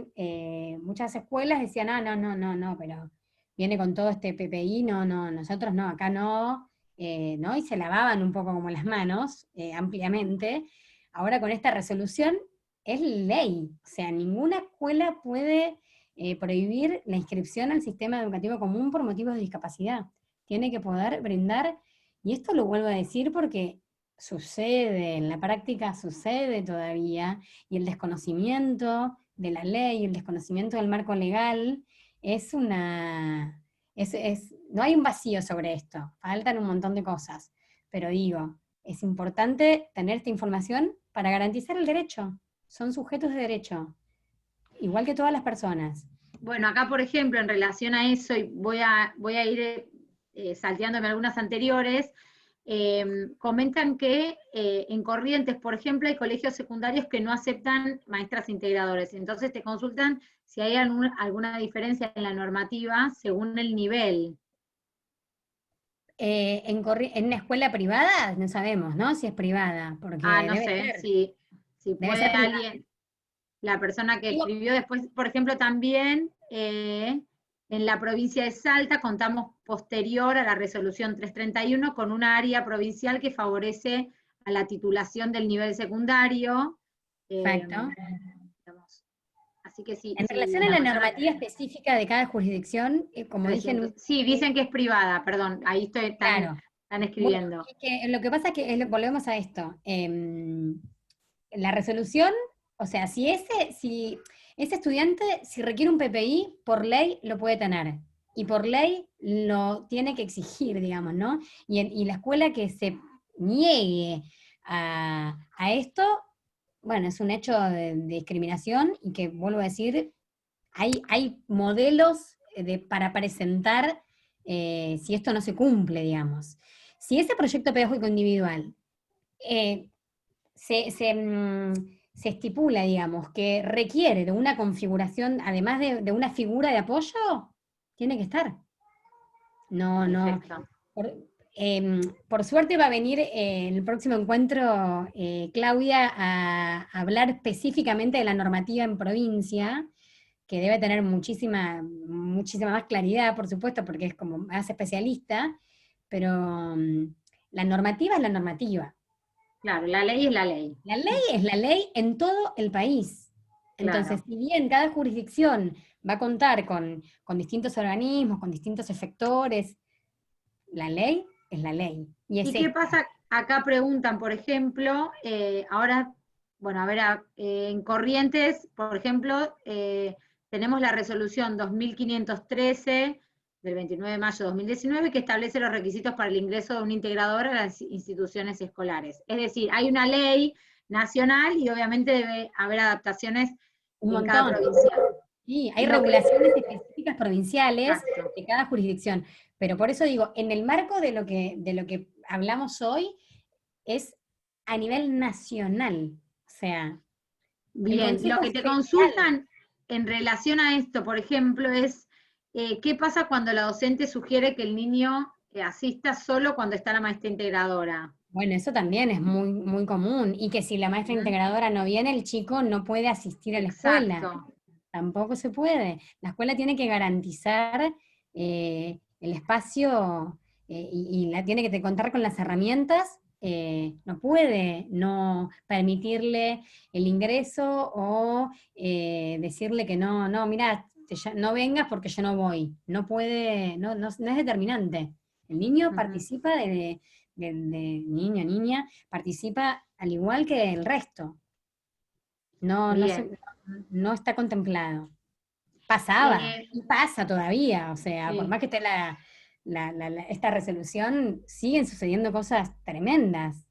S2: muchas escuelas decían, ah, no, no, no, no, pero viene con todo este PPI, no, no, nosotros no, acá no, ¿no? Y se lavaban un poco como las manos, ampliamente. Ahora con esta resolución es ley, o sea, ninguna escuela puede prohibir la inscripción al sistema educativo común por motivos de discapacidad. Tiene que poder brindar, y esto lo vuelvo a decir porque sucede, en la práctica sucede todavía, y el desconocimiento de la ley, el desconocimiento del marco legal, no hay un vacío sobre esto, faltan un montón de cosas, pero digo, es importante tener esta información para garantizar el derecho, son sujetos de derecho, igual que todas las personas.
S1: Bueno, acá, por ejemplo, en relación a eso, y voy a ir salteándome algunas anteriores, comentan que en Corrientes, por ejemplo, hay colegios secundarios que no aceptan maestras integradores. Entonces te consultan si hay alguna diferencia en la normativa según el nivel.
S2: En una escuela privada, no sabemos, ¿no? Si es privada,
S1: Ah,
S2: porque
S1: no sé si
S2: debe
S1: puede
S2: ser privada.
S1: alguien, la persona que
S2: Digo,
S1: escribió después, por ejemplo, también en la provincia de Salta contamos posterior a la resolución 331 con una área provincial que favorece a la titulación del nivel secundario.
S2: perfecto.
S1: Digamos. Así que
S2: En
S1: si
S2: relación a
S1: la
S2: la
S1: persona...
S2: normativa específica de cada jurisdicción, como dije en
S1: 300,
S2: un...
S1: sí, dicen que es privada, perdón, ahí
S2: Claro.
S1: están
S2: Bueno,
S1: escribiendo.
S2: es que lo que pasa es que volvemos a esto. La resolución, o sea, si ese estudiante, si requiere un PPI, por ley lo puede tener. Y por ley lo tiene que exigir, digamos, ¿no? Y la escuela que se niegue a esto, bueno, es un hecho de discriminación y que, vuelvo a decir, hay modelos para presentar si esto no se cumple, digamos. Si ese proyecto pedagógico individual eh, se, se, mm, se estipula, digamos, que requiere de una configuración, además de una figura de apoyo, tiene que estar. No, no.
S1: Perfecto.
S2: Por, por suerte va a venir en el próximo encuentro Claudia a hablar específicamente de la normativa en provincia, que debe tener muchísima, muchísima más claridad, por supuesto, porque es como más especialista, pero la normativa es la normativa.
S1: Claro, la ley es la ley.
S2: La ley es la ley en todo el país. Entonces,
S1: Claro.
S2: si bien cada jurisdicción va a contar con distintos organismos, con distintos efectores, la ley es la ley. Y es
S1: ¿Y qué
S2: esta.
S1: pasa? Acá preguntan, por ejemplo, ahora, bueno, a ver, en Corrientes, por ejemplo, tenemos la resolución 2513 del 29 de mayo de 2019 que establece los requisitos para el ingreso de un integrador a las instituciones escolares. Es decir, hay una ley nacional y obviamente debe haber adaptaciones
S2: Un
S1: en cada
S2: montón.
S1: provincia.
S2: Sí, hay
S1: Lo que,
S2: regulaciones específicas provinciales
S1: exacto.
S2: de cada jurisdicción. Pero por eso digo, en el marco de lo que hablamos hoy, es a nivel nacional. O sea, el
S1: Bien, lo
S2: Consejo
S1: que te
S2: Federal.
S1: consultan en relación a esto, por ejemplo, es qué pasa cuando la docente sugiere que el niño asista solo cuando está la maestra integradora.
S2: Bueno, eso también es muy, muy común. Y que si la maestra
S1: ¿Mm?
S2: integradora no viene, el chico no puede asistir a la escuela.
S1: Exacto.
S2: Tampoco se puede. La escuela tiene que garantizar el espacio y la tiene que contar con las herramientas. No puede no permitirle el ingreso o decirle que no, no, mira, no vengas porque yo no voy. No puede, no es determinante. El niño
S1: Ujú.
S2: participa niño, niña, participa al igual que el resto. No,
S1: Bien.
S2: no está contemplado. Pasaba
S1: Eh,
S2: y pasa todavía, o sea, por
S1: sí.
S2: más que esté esta resolución, siguen sucediendo cosas tremendas.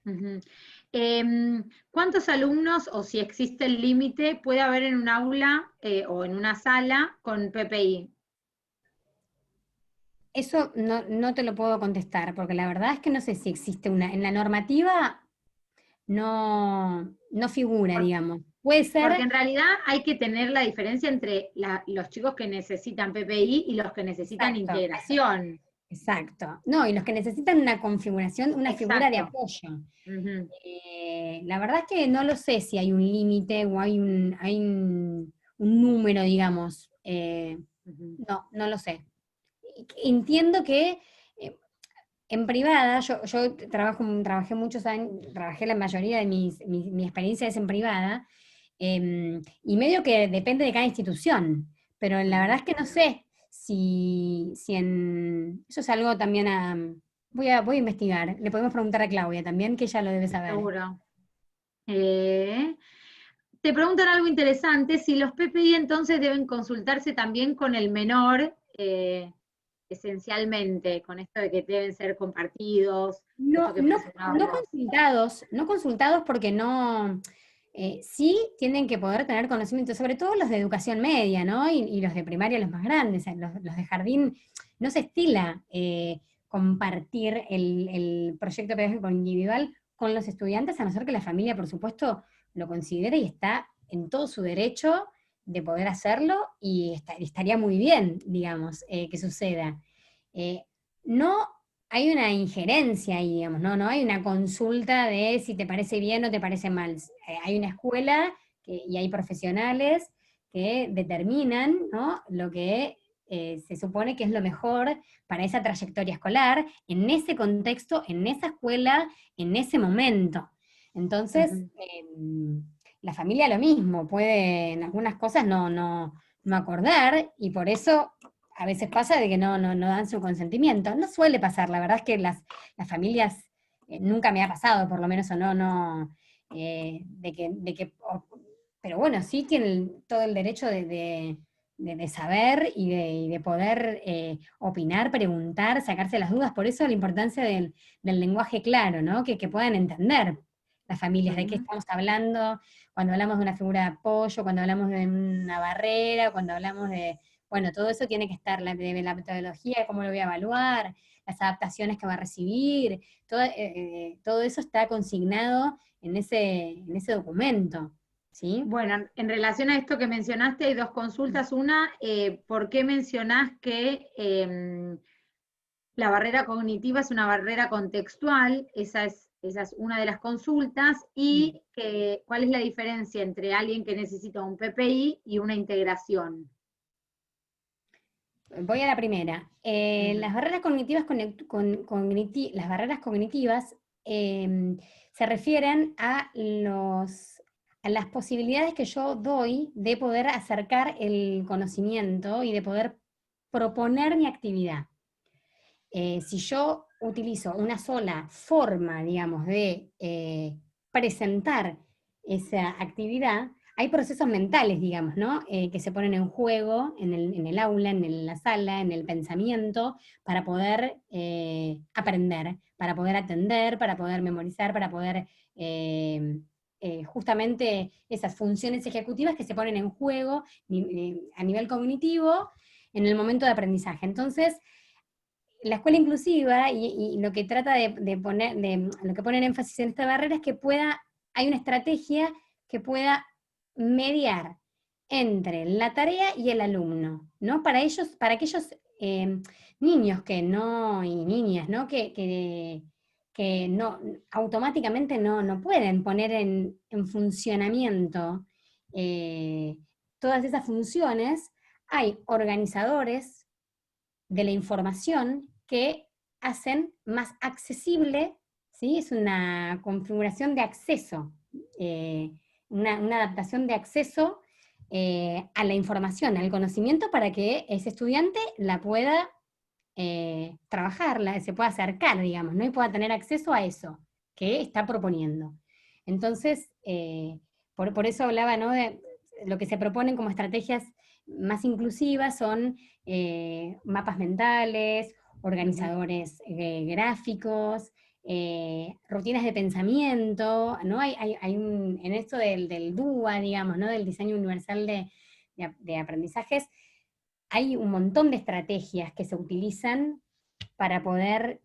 S1: Ujú. ¿Cuántos alumnos, o si existe el límite, puede haber en un aula o en una sala con PPI?
S2: Eso no te lo puedo contestar, porque la verdad es que no sé si existe una, en la normativa no figura, digamos. Puede
S1: Porque
S2: ser.
S1: en realidad hay que tener la diferencia entre los chicos que necesitan PPI y los que necesitan
S2: Exacto,
S1: integración.
S2: exacto. No, y los que necesitan una configuración, una figura de
S1: Exacto.
S2: apoyo.
S1: Ujú.
S2: La verdad es que no lo sé si hay un límite o un número, digamos.
S1: Ujú.
S2: No lo sé. Entiendo que en privada, yo trabajé muchos años, trabajé la mayoría de mi experiencia es en privada, y medio que depende de cada institución, pero la verdad
S1: Ujú.
S2: es que no sé si eso es algo también voy a investigar, le podemos preguntar a Claudia también, que ella lo debe saber.
S1: Seguro. Eh, Te preguntan algo interesante, si los PPI entonces deben consultarse también con el menor, esencialmente, con esto de que deben ser compartidos, esto
S2: No,
S1: que mencionabas vos.
S2: no consultados porque no, sí tienen que poder tener conocimiento, sobre todo los de educación media, ¿no? Y los de primaria, los más grandes, los de jardín, no se estila compartir el proyecto pedagógico individual con los estudiantes, a no ser que la familia, por supuesto, lo considere y está en todo su derecho de poder hacerlo y estaría muy bien, digamos, que suceda. Eh, no hay una injerencia ahí, digamos, ¿no? No hay una consulta de si te parece bien o te parece mal. Hay una escuela y hay profesionales que determinan, ¿no? Lo que se supone que es lo mejor para esa trayectoria escolar, en ese contexto, en esa escuela, en ese momento. Entonces,
S1: Ujú.
S2: la familia lo mismo, puede en algunas cosas no acordar, y por eso a veces pasa de que no dan su consentimiento. No suele pasar, la verdad es que las familias, nunca me ha pasado, por lo menos, o pero bueno, sí tienen todo el derecho de saber y de poder opinar, preguntar, sacarse las dudas. Por eso la importancia del lenguaje claro, ¿no? Que puedan entender las familias de qué
S1: Ujú.
S2: estamos hablando, cuando hablamos de una figura de apoyo, cuando hablamos de una barrera, cuando hablamos de, bueno, todo eso tiene que estar, de la metodología, cómo lo voy a evaluar, las adaptaciones que va a recibir, todo eso está consignado en ese documento, ¿sí?
S1: Bueno, en relación a esto que mencionaste, hay dos consultas. Una, ¿por qué mencionás que la barrera cognitiva es una barrera contextual? Esa es una de las consultas. Y ¿cuál es la diferencia entre alguien que necesita un PPI y una integración?
S2: Voy a la primera. Las barreras cognitivas, las barreras cognitivas se refieren a las posibilidades que yo doy de poder acercar el conocimiento y de poder proponer mi actividad. Si yo utilizo una sola forma, digamos, de presentar esa actividad, hay procesos mentales, digamos, ¿no? Que se ponen en juego en el aula, en la sala, en el pensamiento, para poder aprender, para poder atender, para poder memorizar, para poder justamente esas funciones ejecutivas que se ponen en juego a nivel cognitivo en el momento de aprendizaje. Entonces, la escuela inclusiva y lo que trata lo que pone en énfasis en esta barrera es que hay una estrategia que pueda mediar entre la tarea y el alumno, ¿no? Para aquellos niños y niñas, ¿no? Que no, automáticamente no pueden poner en funcionamiento todas esas funciones, hay organizadores de la información que hacen más accesible, ¿sí? Es una configuración de acceso, una adaptación de acceso a la información, al conocimiento, para que ese estudiante la pueda trabajar, se pueda acercar, digamos, ¿no? Y pueda tener acceso a eso que está proponiendo. Entonces, por eso hablaba, ¿no? De lo que se proponen como estrategias más inclusivas son mapas mentales, organizadores gráficos, rutinas de pensamiento, ¿no? En esto del DUA, digamos, ¿no? Del diseño universal de aprendizajes, hay un montón de estrategias que se utilizan para poder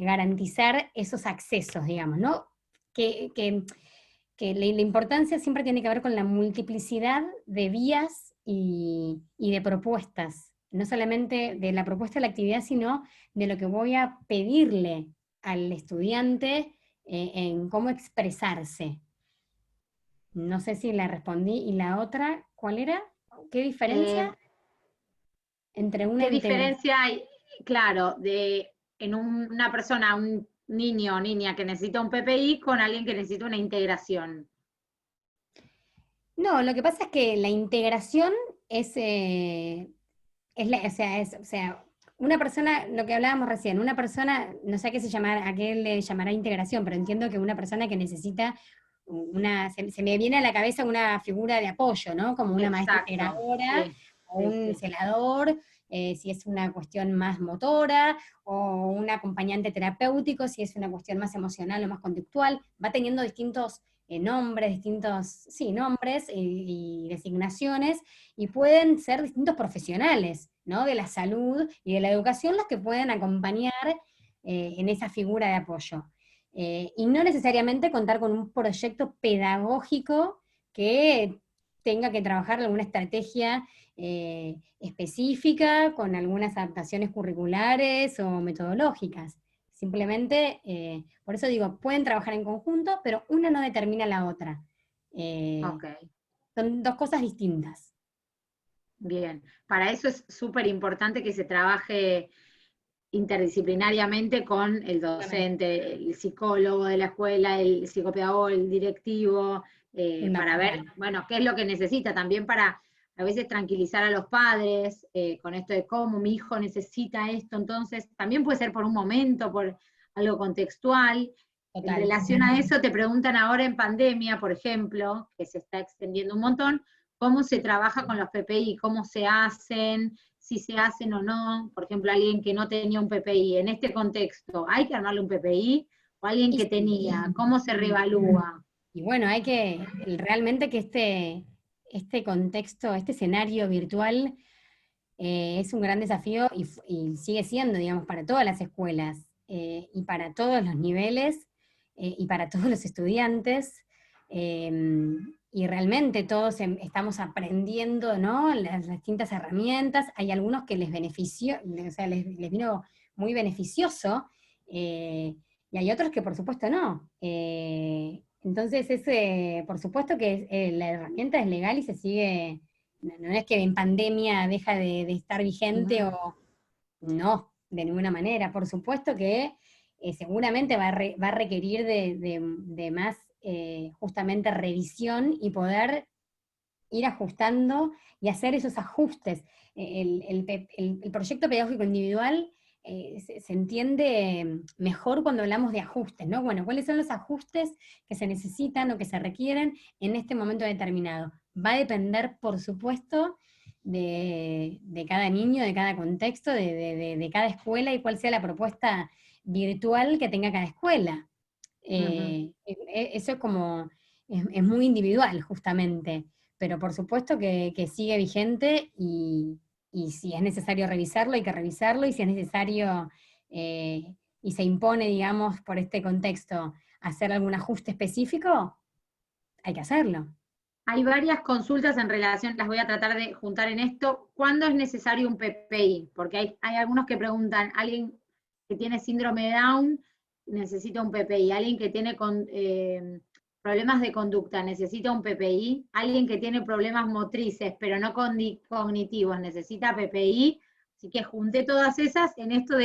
S2: garantizar esos accesos, digamos, ¿no? Que la importancia siempre tiene que ver con la multiplicidad de vías y de propuestas, no solamente de la propuesta de la actividad, sino de lo que voy a pedirle al estudiante en cómo expresarse. No sé si la respondí. ¿Y la otra, cuál era? ¿Qué diferencia entre una
S1: ¿Qué
S2: integración?
S1: diferencia hay, claro, en una persona, un niño o niña que necesita un PPI con alguien que necesita una integración?
S2: No, lo que pasa es que la integración o sea, una persona, lo que hablábamos recién, una persona, no sé a qué le llamará integración, pero entiendo que una persona que necesita se me viene a la cabeza una figura de apoyo, ¿no? Como una maestra
S1: Exacto,
S2: integradora,
S1: sí,
S2: o
S1: sí,
S2: un
S1: sí.
S2: celador, si es una cuestión más motora, o un acompañante terapéutico, si es una cuestión más emocional o más conductual, va teniendo distintos nombres y designaciones, y pueden ser distintos profesionales, ¿no? De la salud y de la educación los que pueden acompañar en esa figura de apoyo. Y no necesariamente contar con un proyecto pedagógico que tenga que trabajar alguna estrategia específica, con algunas adaptaciones curriculares o metodológicas. Simplemente, por eso digo, pueden trabajar en conjunto, pero una no determina la otra.
S1: Ok,
S2: Son dos cosas distintas.
S1: bien. Para eso es súper importante que se trabaje interdisciplinariamente con el docente, el psicólogo de la escuela, el psicopedagogo, el directivo, para ver,
S2: Fundamental.
S1: bueno, qué es lo que necesita, también para a veces tranquilizar a los padres con esto de cómo mi hijo necesita esto. Entonces también puede ser por un momento, por algo contextual. En
S2: Total.
S1: relación a eso, te preguntan ahora en pandemia, por ejemplo, que se está extendiendo un montón, cómo se trabaja con los PPI, cómo se hacen, si se hacen o no. Por ejemplo, alguien que no tenía un PPI, en este contexto, ¿hay que armarle un PPI? O alguien
S2: Y
S1: que
S2: sí.
S1: tenía, ¿cómo se reevalúa?
S2: Y bueno, realmente que este contexto, este escenario virtual es un gran desafío y sigue siendo, digamos, para todas las escuelas y para todos los niveles. y para todos los estudiantes, y realmente todos estamos aprendiendo, ¿no?, las distintas herramientas. Hay algunos que les benefició, o sea, les vino muy beneficioso, y hay otros que por supuesto no. Entonces, por supuesto que la herramienta es legal y se sigue, no es que en pandemia deja de estar vigente
S1: Ujú.
S2: o no, de ninguna manera. Por supuesto que seguramente va a requerir de más justamente revisión y poder ir ajustando y hacer esos ajustes. El proyecto pedagógico individual se entiende mejor cuando hablamos de ajustes, ¿no? Bueno, ¿cuáles son los ajustes que se necesitan o que se requieren en este momento determinado? Va a depender, por supuesto, de cada niño, de cada contexto, de cada escuela y cuál sea la propuesta virtual que tenga cada escuela.
S1: Ujú.
S2: Eso es como, es muy individual justamente, pero por supuesto que sigue vigente y si es necesario revisarlo, hay que revisarlo, y si es necesario y se impone, digamos, por este contexto, hacer algún ajuste específico, hay que hacerlo.
S1: Hay varias consultas en relación, las voy a tratar de juntar en esto. ¿Cuándo es necesario un PPI? Porque hay algunos que preguntan, alguien que tiene síndrome de Down necesita un PPI, alguien que tiene problemas de conducta necesita un PPI, alguien que tiene problemas motrices pero no cognitivos necesita PPI. Así que junté todas esas en esto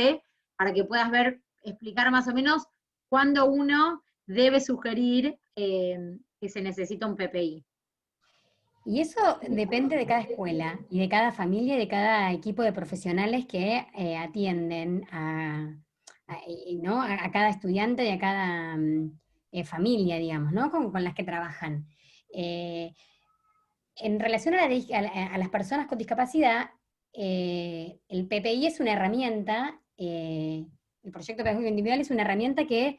S1: para que puedas ver, explicar más o menos cuándo uno debe sugerir que se necesita un PPI.
S2: Y eso depende de cada escuela y de cada familia y de cada equipo de profesionales que atienden ¿no?, a cada estudiante y a cada familia, digamos, ¿no?, con las que trabajan. Eh, en relación a las personas con discapacidad, el PPI es una herramienta, el proyecto pedagógico individual es una herramienta eh,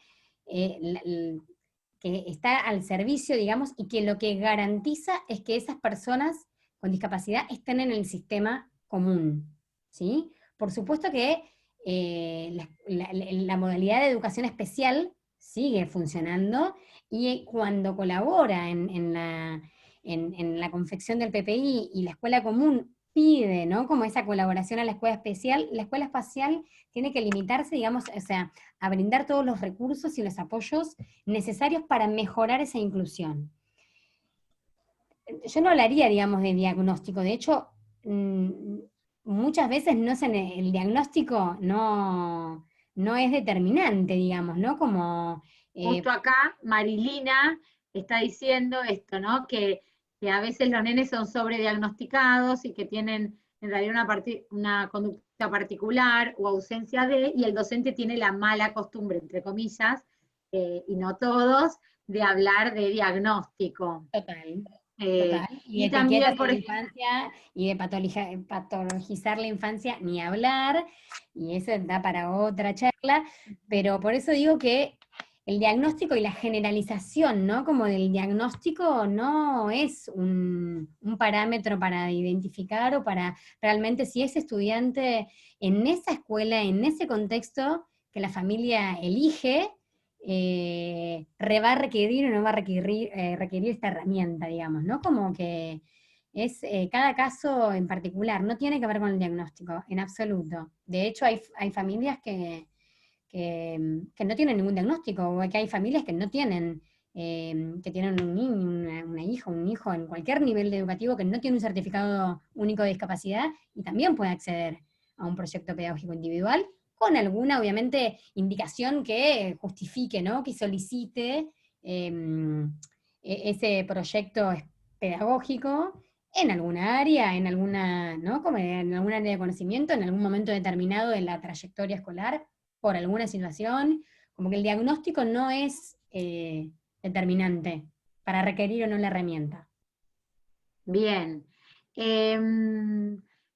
S2: que está al servicio, digamos, y que lo que garantiza es que esas personas con discapacidad estén en el sistema común, ¿sí? Por supuesto que la modalidad de educación especial sigue funcionando, y cuando colabora en la confección del PPI y la escuela común pide, ¿no?, como esa colaboración a la escuela espacial tiene que limitarse, digamos, o sea, a brindar todos los recursos y los apoyos necesarios para mejorar esa inclusión. Yo no hablaría, digamos, de diagnóstico. De hecho, muchas veces el diagnóstico no es determinante, digamos, ¿no? Como,
S1: Justo acá Marilina está diciendo esto, ¿no? Que a veces los nenes son sobrediagnosticados y que tienen en realidad una conducta particular o ausencia de, y el docente tiene la mala costumbre, entre comillas, y no todos, de hablar de diagnóstico.
S2: total,
S1: Eh,
S2: total. Y de
S1: y
S2: etiquetas
S1: también,
S2: en
S1: por
S2: la
S1: ejemplo,
S2: infancia y de patologizar la infancia, ni hablar, y eso da para otra charla, pero por eso digo que el diagnóstico y la generalización, ¿no?, como del diagnóstico no es un parámetro para identificar o para realmente si ese estudiante en esa escuela, en ese contexto que la familia elige, va a requerir o no va a requerir esta herramienta, digamos, ¿no? Como que es cada caso en particular, no tiene que ver con el diagnóstico, en absoluto. De hecho, hay familias que no tienen ningún diagnóstico, o que hay familias que no tienen, que tienen un niño, una hija, un hijo en cualquier nivel educativo que no tiene un certificado único de discapacidad y también puede acceder a un proyecto pedagógico individual con alguna, obviamente, indicación que justifique, ¿no?, que solicite ese proyecto pedagógico en alguna área, en alguna, ¿no?, como en alguna área de conocimiento, en algún momento determinado de la trayectoria escolar, por alguna situación, como que el diagnóstico no es determinante para requerir o no la herramienta.
S1: bien.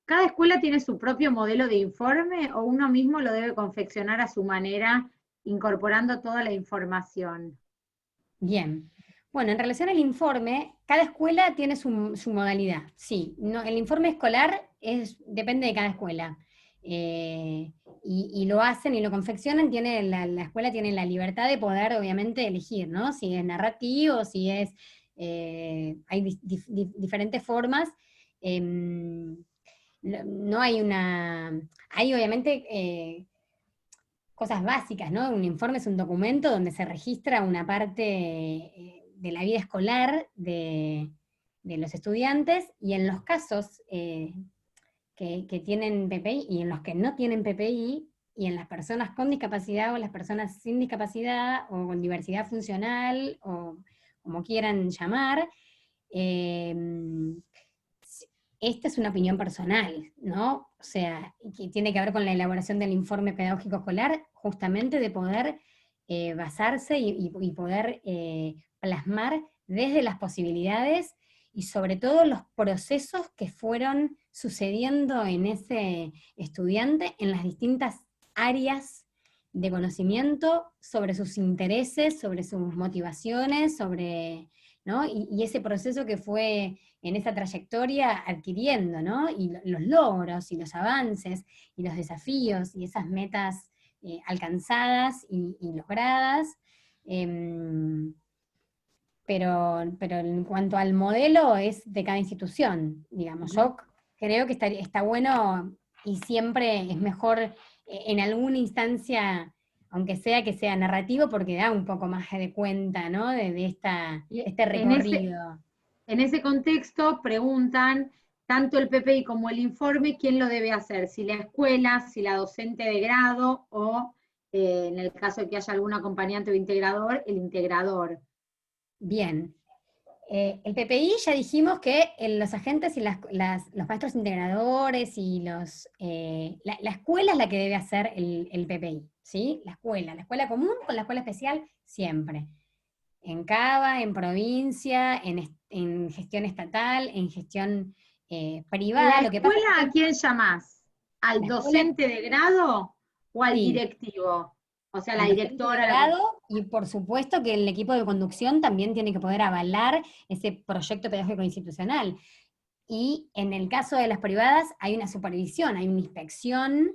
S1: ¿Cada escuela tiene su propio modelo de informe o uno mismo lo debe confeccionar a su manera, incorporando toda la información?
S2: Bien. Bueno, en relación al informe, cada escuela tiene su modalidad. Sí, no, el informe escolar depende de cada escuela. y lo hacen y lo confeccionan, la escuela tiene la libertad de poder, obviamente, elegir, ¿no? Si es narrativo, si es, hay diferentes formas. No hay hay obviamente cosas básicas, ¿no? Un informe es un documento donde se registra una parte de la vida escolar de los estudiantes, y en los casos que tienen PPI y en los que no tienen PPI, y en las personas con discapacidad o las personas sin discapacidad o con diversidad funcional o como quieran llamar, eh, esta es una opinión personal, ¿no? O sea, que tiene que ver con la elaboración del informe pedagógico escolar, justamente de poder basarse y poder plasmar desde las posibilidades y sobre todo los procesos que fueron sucediendo en ese estudiante en las distintas áreas de conocimiento, sobre sus intereses, sobre sus motivaciones, sobre, ¿no? Y ese proceso que fue en esa trayectoria adquiriendo, ¿no? Y los logros y los avances y los desafíos y esas metas alcanzadas y logradas. Eh, pero en cuanto al modelo es de cada institución, digamos. Yo creo que está bueno y siempre es mejor en alguna instancia, aunque sea que sea narrativo, porque da un poco más de cuenta, ¿no? De este recorrido.
S1: En ese contexto preguntan tanto el PPI como el informe, ¿quién lo debe hacer? Si la escuela, si la docente de grado o, en el caso de que haya algún acompañante o integrador, el integrador.
S2: Bien. El PPI ya dijimos que los agentes y los maestros integradores y la escuela es la que debe hacer el PPI, ¿sí? La escuela común con la escuela especial siempre. En CABA, en provincia, en gestión estatal, en gestión privada.
S1: ¿La
S2: Lo que pasa
S1: escuela
S2: es
S1: a quién llamás? ¿Al
S2: la escuela,
S1: docente de grado o al
S2: sí,
S1: directivo? O sea, la
S2: al docente de
S1: directora,
S2: grado, y por supuesto que el equipo de conducción también tiene que poder avalar ese proyecto pedagógico institucional. Y en el caso de las privadas hay una supervisión, hay una inspección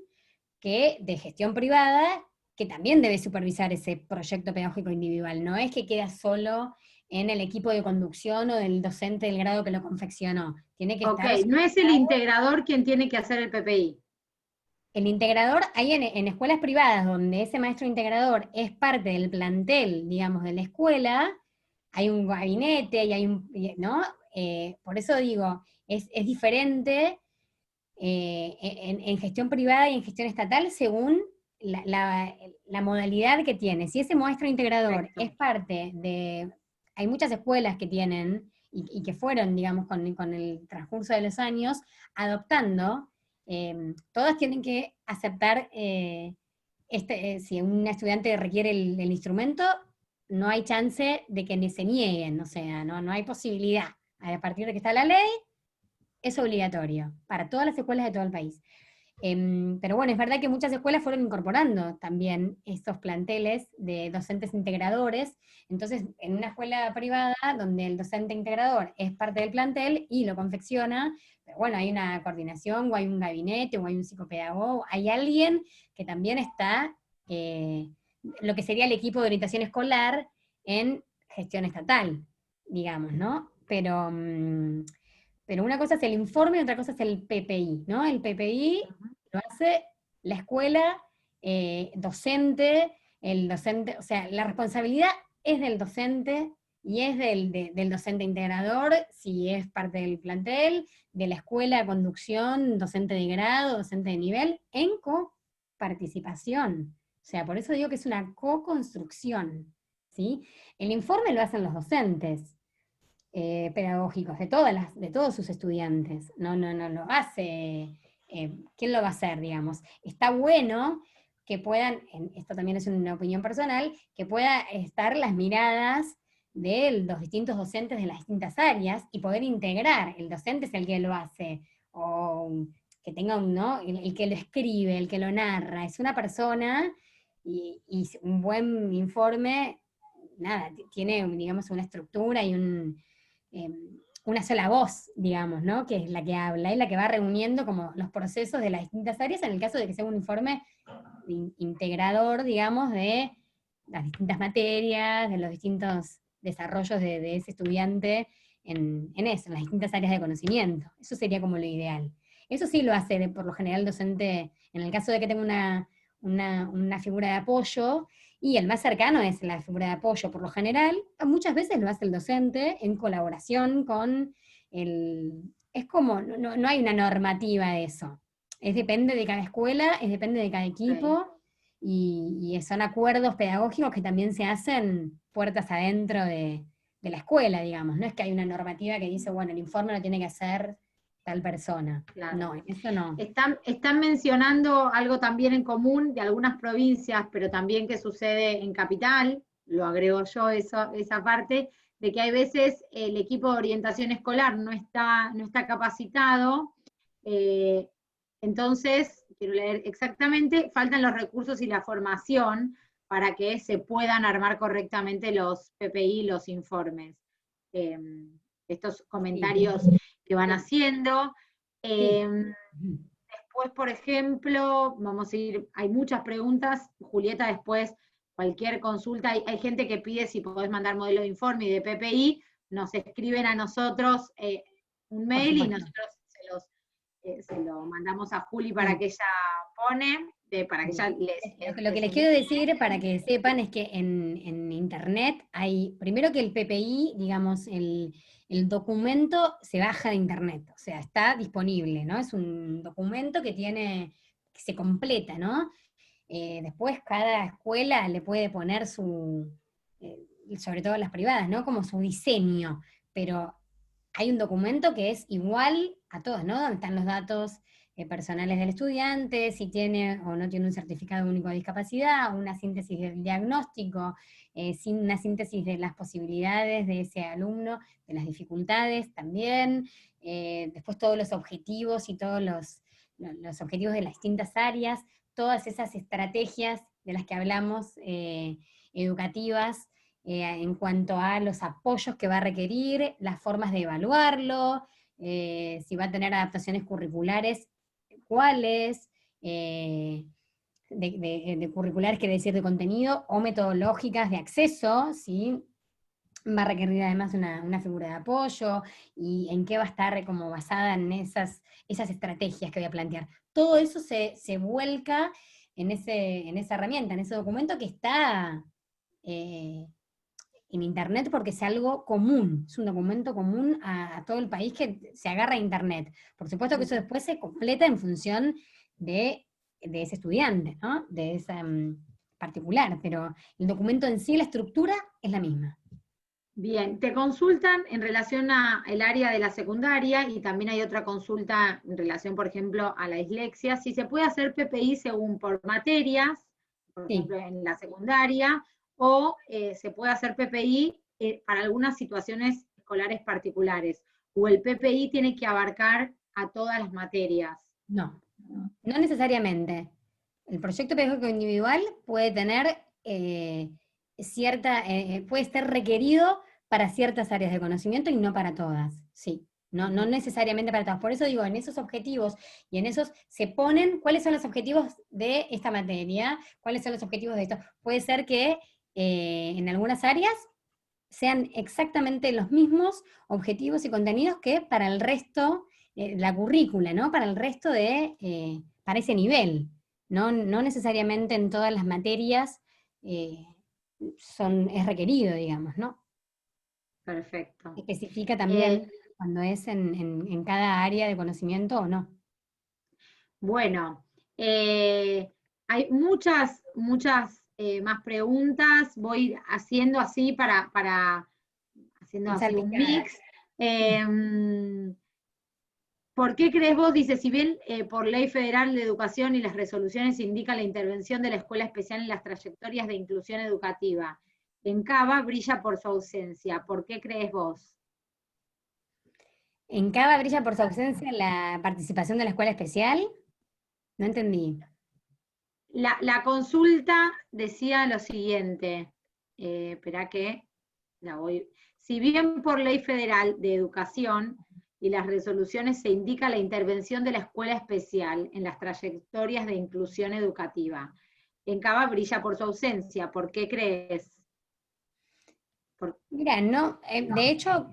S2: de gestión privada que también debe supervisar ese proyecto pedagógico individual. No es que queda solo en el equipo de conducción o del docente del grado que lo confeccionó. Tiene que
S1: ok,
S2: estar
S1: no es el
S2: supervisado.
S1: integrador quien tiene que hacer el PPI.
S2: El integrador, hay en escuelas privadas donde ese maestro integrador es parte del plantel, digamos, de la escuela, hay un gabinete y hay un, ¿no? Por eso digo, es diferente en gestión privada y en gestión estatal según la modalidad que tiene. Si ese maestro integrador
S1: Perfecto.
S2: es parte de... Hay muchas escuelas que tienen y que fueron, digamos, con el transcurso de los años, adoptando, todas tienen que aceptar, si un estudiante requiere el instrumento, no hay chance de que ni se nieguen, o sea, no hay posibilidad. A partir de que está la ley, es obligatorio para todas las escuelas de todo el país. Pero bueno, es verdad que muchas escuelas fueron incorporando también estos planteles de docentes integradores. Entonces, en una escuela privada donde el docente integrador es parte del plantel y lo confecciona, pero bueno, hay una coordinación, o hay un gabinete, o hay un psicopedagogo, hay alguien que también está, lo que sería el equipo de orientación escolar en gestión estatal, digamos, ¿no? Pero una cosa es el informe y otra cosa es el PPI, ¿no? El PPI lo hace la escuela docente, el docente, o sea, la responsabilidad es del docente y es del docente integrador, si es parte del plantel, de la escuela de conducción, docente de grado, docente de nivel, en coparticipación. O sea, por eso digo que es una co-construcción, ¿sí? El informe lo hacen los docentes, pedagógicos de todos sus estudiantes. No lo hace, ¿quién lo va a hacer, digamos? Está bueno que puedan, esto también es una opinión personal, que pueda estar las miradas de los distintos docentes de las distintas áreas y poder integrar. El docente es el que lo hace, o que tenga ¿no? El que lo escribe, el que lo narra, es una persona y un buen informe, nada, tiene, digamos, una estructura y una sola voz, digamos, ¿no? Que es la que habla y la que va reuniendo como los procesos de las distintas áreas en el caso de que sea un informe integrador, digamos, de las distintas materias, de los distintos desarrollos de ese estudiante en eso, en las distintas áreas de conocimiento. Eso sería como lo ideal. Eso sí lo hace por lo general el docente, en el caso de que tenga una figura de apoyo, y el más cercano es la figura de apoyo por lo general, muchas veces lo hace el docente en colaboración con el... Es como, no hay una normativa de eso. Es depende de cada escuela, es depende de cada equipo, y son acuerdos pedagógicos que también se hacen puertas adentro de la escuela, digamos. No es que hay una normativa que dice, bueno, el informe lo tiene que hacer tal persona.
S1: Claro.
S2: No, eso no.
S1: Están mencionando algo también en común de algunas provincias, pero también que sucede en Capital, lo agrego yo esa parte, de que hay veces el equipo de orientación escolar no está capacitado, entonces, quiero leer exactamente, faltan los recursos y la formación para que se puedan armar correctamente los PPI, los informes. Estos comentarios que van haciendo. Después, por ejemplo, vamos a ir, hay muchas preguntas, Julieta, después cualquier consulta, hay gente que pide si podés mandar modelo de informe y de PPI, nos escriben a nosotros un mail y nosotros se lo mandamos a Juli para que ella pone, para que ella
S2: Lo que les quiero decir para que sepan es que en internet hay, primero que el PPI, digamos, el documento se baja de internet, o sea, está disponible, ¿no? Es un documento que se completa, ¿no? Después cada escuela le puede poner sobre todo las privadas, ¿no? Como su diseño, pero hay un documento que es igual a todos, ¿no? Donde están los datos personales del estudiante, si tiene o no tiene un certificado único de discapacidad, una síntesis del diagnóstico, una síntesis de las posibilidades de ese alumno, de las dificultades también, después todos los objetivos y todos los objetivos de las distintas áreas, todas esas estrategias de las que hablamos, educativas, en cuanto a los apoyos que va a requerir, las formas de evaluarlo, si va a tener adaptaciones curriculares, cuáles, de curriculares quiere decir de contenido, o metodológicas de acceso, ¿sí? Va a requerir además una figura de apoyo, y en qué va a estar como basada en esas estrategias que voy a plantear. Todo eso se vuelca en esa herramienta, en ese documento que está en internet porque es algo común, es un documento común a todo el país que se agarra a internet. Por supuesto que eso después se completa en función de ese estudiante, ¿no? De esa particular, pero el documento en sí, la estructura es la misma.
S1: Bien, te consultan en relación al área de la secundaria y también hay otra consulta en relación, por ejemplo, a la dislexia. Si se puede hacer PPI según por materias, por ejemplo, en la secundaria, o se puede hacer PPI para algunas situaciones escolares particulares, o el PPI tiene que abarcar a todas las materias.
S2: No necesariamente. El proyecto pedagógico individual puede tener puede ser requerido para ciertas áreas de conocimiento y no para todas, sí. No necesariamente para todas. Por eso digo, en esos objetivos y en esos se ponen cuáles son los objetivos de esta materia, cuáles son los objetivos de esto. Puede ser que en algunas áreas sean exactamente los mismos objetivos y contenidos que para el resto, la currícula, ¿no? Para el resto para ese nivel. No necesariamente en todas las materias es requerido, digamos, ¿no?
S1: Perfecto.
S2: Especifica también cuando es en cada área de conocimiento o no.
S1: Bueno, hay muchas más preguntas, voy haciendo así haciendo así un mix. ¿Por qué crees vos? Dice, si bien por Ley Federal de Educación y las resoluciones indican la intervención de la escuela especial en las trayectorias de inclusión educativa, en Cava brilla por su ausencia. ¿Por qué crees vos?
S2: ¿En Cava brilla por su ausencia la participación de la escuela especial? No entendí.
S1: La consulta decía lo siguiente, espera que Si bien por ley federal de educación y las resoluciones se indica la intervención de la escuela especial en las trayectorias de inclusión educativa, en Cava brilla por su ausencia. ¿Por qué crees?
S2: Mira, no, de hecho,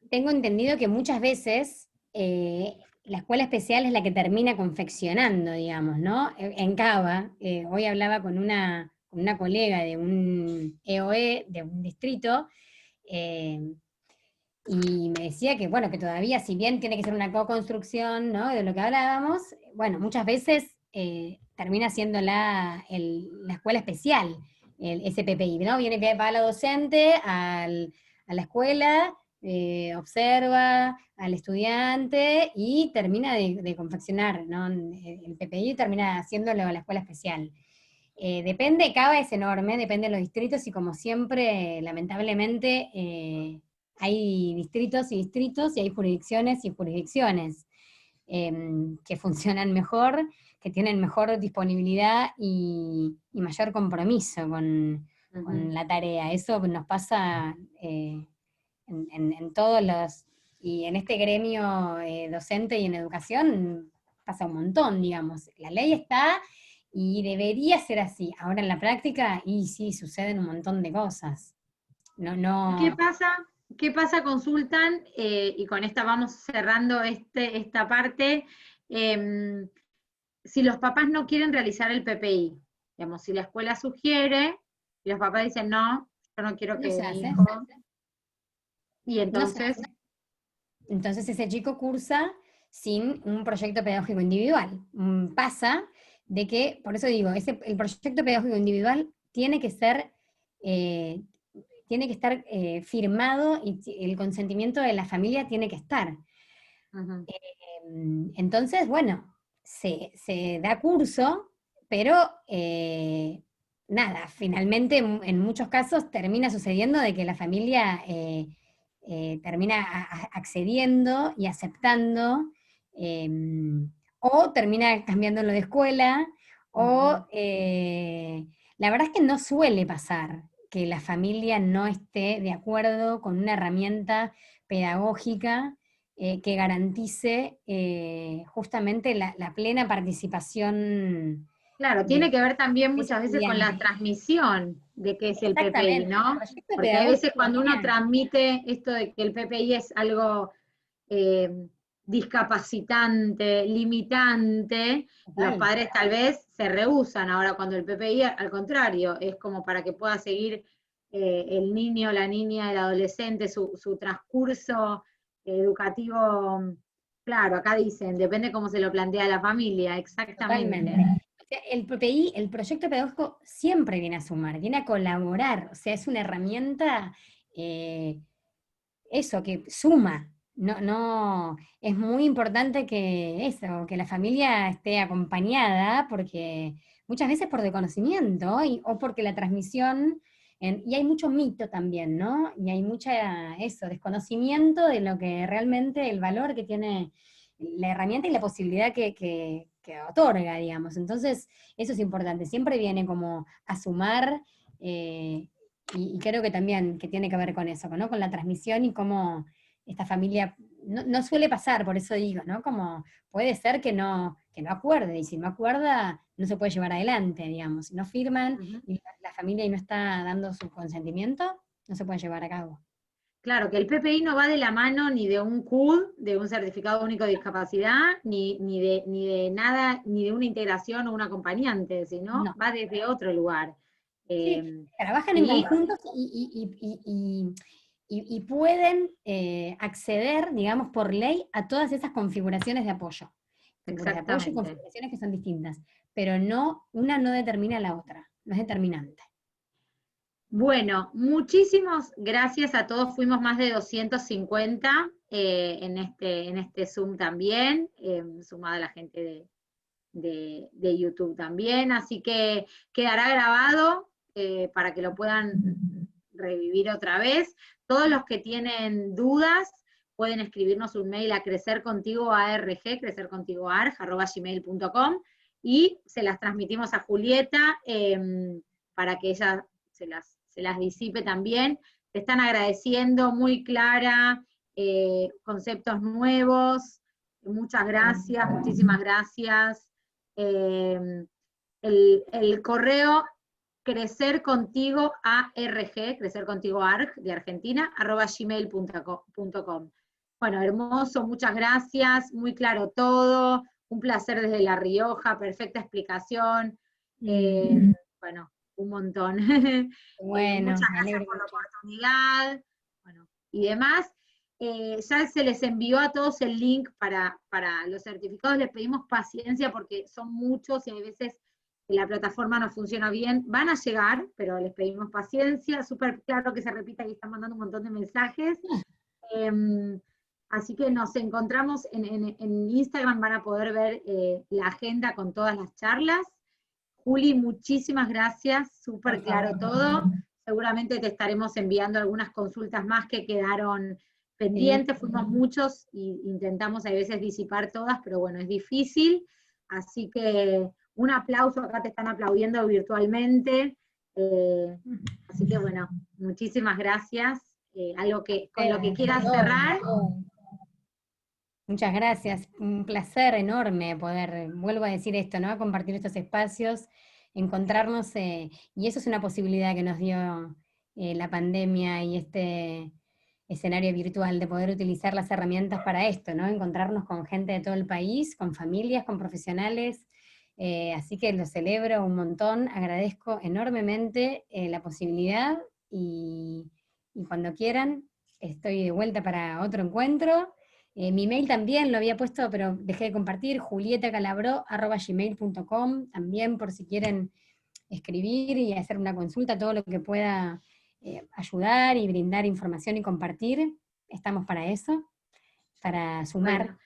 S2: tengo entendido que muchas veces la escuela especial es la que termina confeccionando, digamos, ¿no? En Cava, hoy hablaba con una colega de un EOE, de un distrito, eh, y me decía que, bueno, que todavía, si bien tiene que ser una co-construcción, ¿no? De lo que hablábamos, bueno, muchas veces termina siendo la escuela especial, el SPPI, ¿no? Va la docente a la escuela, observa al estudiante y termina de confeccionar, ¿no? El PPI termina haciéndolo a la escuela especial. Depende, Cava es enorme, depende de los distritos y como siempre, lamentablemente, hay distritos y distritos y hay jurisdicciones y jurisdicciones que funcionan mejor, que tienen mejor disponibilidad y mayor compromiso con la tarea. Eso nos pasa en todos los, y en este gremio docente y en educación pasa un montón, digamos. La ley está y debería ser así. Ahora en la práctica, y sí, suceden un montón de cosas. No.
S1: ¿Qué pasa, consultan? Y con esta vamos cerrando esta parte. Si los papás no quieren realizar el PPI, digamos, si la escuela sugiere, y los papás dicen, no, yo no quiero
S2: No
S1: que
S2: se
S1: mi
S2: hace.
S1: hijo... Y
S2: No se
S1: entonces...
S2: hace. Entonces ese chico cursa sin un proyecto pedagógico individual. Pasa de que, por eso digo, el proyecto pedagógico individual tiene que ser, firmado y el consentimiento de la familia tiene que estar. Entonces, bueno, se da curso, pero nada, finalmente en muchos casos termina sucediendo de que la familia termina accediendo y aceptando, o termina cambiándolo de escuela, o la verdad es que no suele pasar que la familia no esté de acuerdo con una herramienta pedagógica que garantice justamente la plena participación
S1: Claro,
S2: de
S1: tiene que ver también
S2: ese
S1: muchas veces con la
S2: estudiante.
S1: transmisión de qué es el PPI,
S2: Exactamente, el
S1: ¿no?
S2: proyecto
S1: Porque a veces
S2: pedagógico
S1: cuando uno
S2: tiene,
S1: transmite esto de que el PPI es algo discapacitante, limitante, los
S2: total,
S1: padres tal vez se rehúsan. Ahora, cuando el PPI, al contrario, es como para que pueda seguir el niño, la niña, el adolescente, su transcurso educativo. Claro, acá dicen, depende cómo se lo plantea la familia, exactamente.
S2: totalmente. O sea, el PPI, el proyecto pedagógico siempre viene a sumar, viene a colaborar, o sea, es una herramienta, eso, que suma. No, es muy importante que la familia esté acompañada, porque muchas veces por desconocimiento o porque la transmisión, y hay mucho mito también, ¿no? Y hay desconocimiento de lo que realmente el valor que tiene la herramienta y la posibilidad que otorga, digamos. Entonces, eso es importante, siempre viene como a sumar, y creo que también que tiene que ver con eso, ¿no? Con la transmisión y cómo esta familia, no suele pasar, por eso digo, ¿no? Como puede ser que no acuerde, y si no acuerda, no se puede llevar adelante, digamos. Si no firman y la familia y no está dando su consentimiento, no se puede llevar a cabo.
S1: Claro, que el PPI no va de la mano ni de un CUD, de un certificado único de discapacidad, ni de nada, ni de una integración o un acompañante, sino
S2: No.
S1: va desde otro lugar.
S2: Sí, trabajan en
S1: Y
S2: conjuntos y pueden acceder, digamos, por ley a todas esas configuraciones de apoyo. Figuras de apoyo y
S1: exactamente.
S2: configuraciones que son distintas, pero una no determina la otra, no es determinante.
S1: Bueno, muchísimas gracias a todos. Fuimos más de 250 en este Zoom también, sumada la gente de YouTube también. Así que quedará grabado para que lo puedan revivir otra vez. Todos los que tienen dudas pueden escribirnos un mail a crecercontigoarg, y se las transmitimos a Julieta para que ella se las disipe también. te están agradeciendo, muy clara, conceptos nuevos, muchas gracias, muchísimas gracias. El correo crecer contigo ARG, crecer contigo ARG de Argentina, @gmail.com. Bueno, hermoso, muchas gracias, muy claro todo, un placer desde La Rioja, perfecta explicación, bueno, un montón.
S2: Bueno,
S1: Muchas
S2: me
S1: gracias
S2: alegro
S1: por la
S2: mucho.
S1: oportunidad, bueno, y demás. Ya se les envió a todos el link para los certificados, les pedimos paciencia porque son muchos y hay veces la plataforma no funciona bien, van a llegar, pero les pedimos paciencia, súper claro que se repita y están mandando un montón de mensajes. Así que nos encontramos en Instagram, van a poder ver la agenda con todas las charlas. Juli, muchísimas gracias, súper claro todo. Seguramente te estaremos enviando algunas consultas más que quedaron pendientes, fuimos muchos e intentamos a veces disipar todas, pero bueno, es difícil. Así que un aplauso, acá te están aplaudiendo virtualmente. Así que bueno, muchísimas gracias. Algo que con lo que quieras cerrar.
S2: Muchas gracias, un placer enorme poder, vuelvo a decir esto, ¿no? Compartir estos espacios, encontrarnos, y eso es una posibilidad que nos dio la pandemia y este escenario virtual, de poder utilizar las herramientas para esto, ¿no? Encontrarnos con gente de todo el país, con familias, con profesionales, así que lo celebro un montón, agradezco enormemente la posibilidad y cuando quieran estoy de vuelta para otro encuentro. Mi mail también lo había puesto, pero dejé de compartir, julietacalabró@gmail.com, también por si quieren escribir y hacer una consulta, todo lo que pueda ayudar y brindar información y compartir, estamos para eso, para sumar.
S1: Bueno,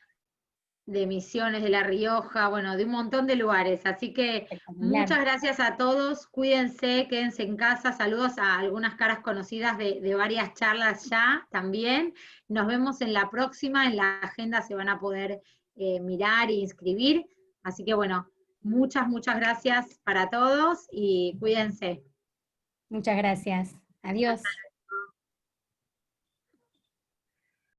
S1: de Misiones, de La Rioja, bueno, de un montón de lugares. Así que muchas gracias a todos, cuídense, quédense en casa, saludos a algunas caras conocidas de varias charlas ya también. Nos vemos en la próxima, en la agenda se van a poder mirar e inscribir. Así que bueno, muchas gracias para todos y cuídense.
S2: Muchas gracias. Adiós.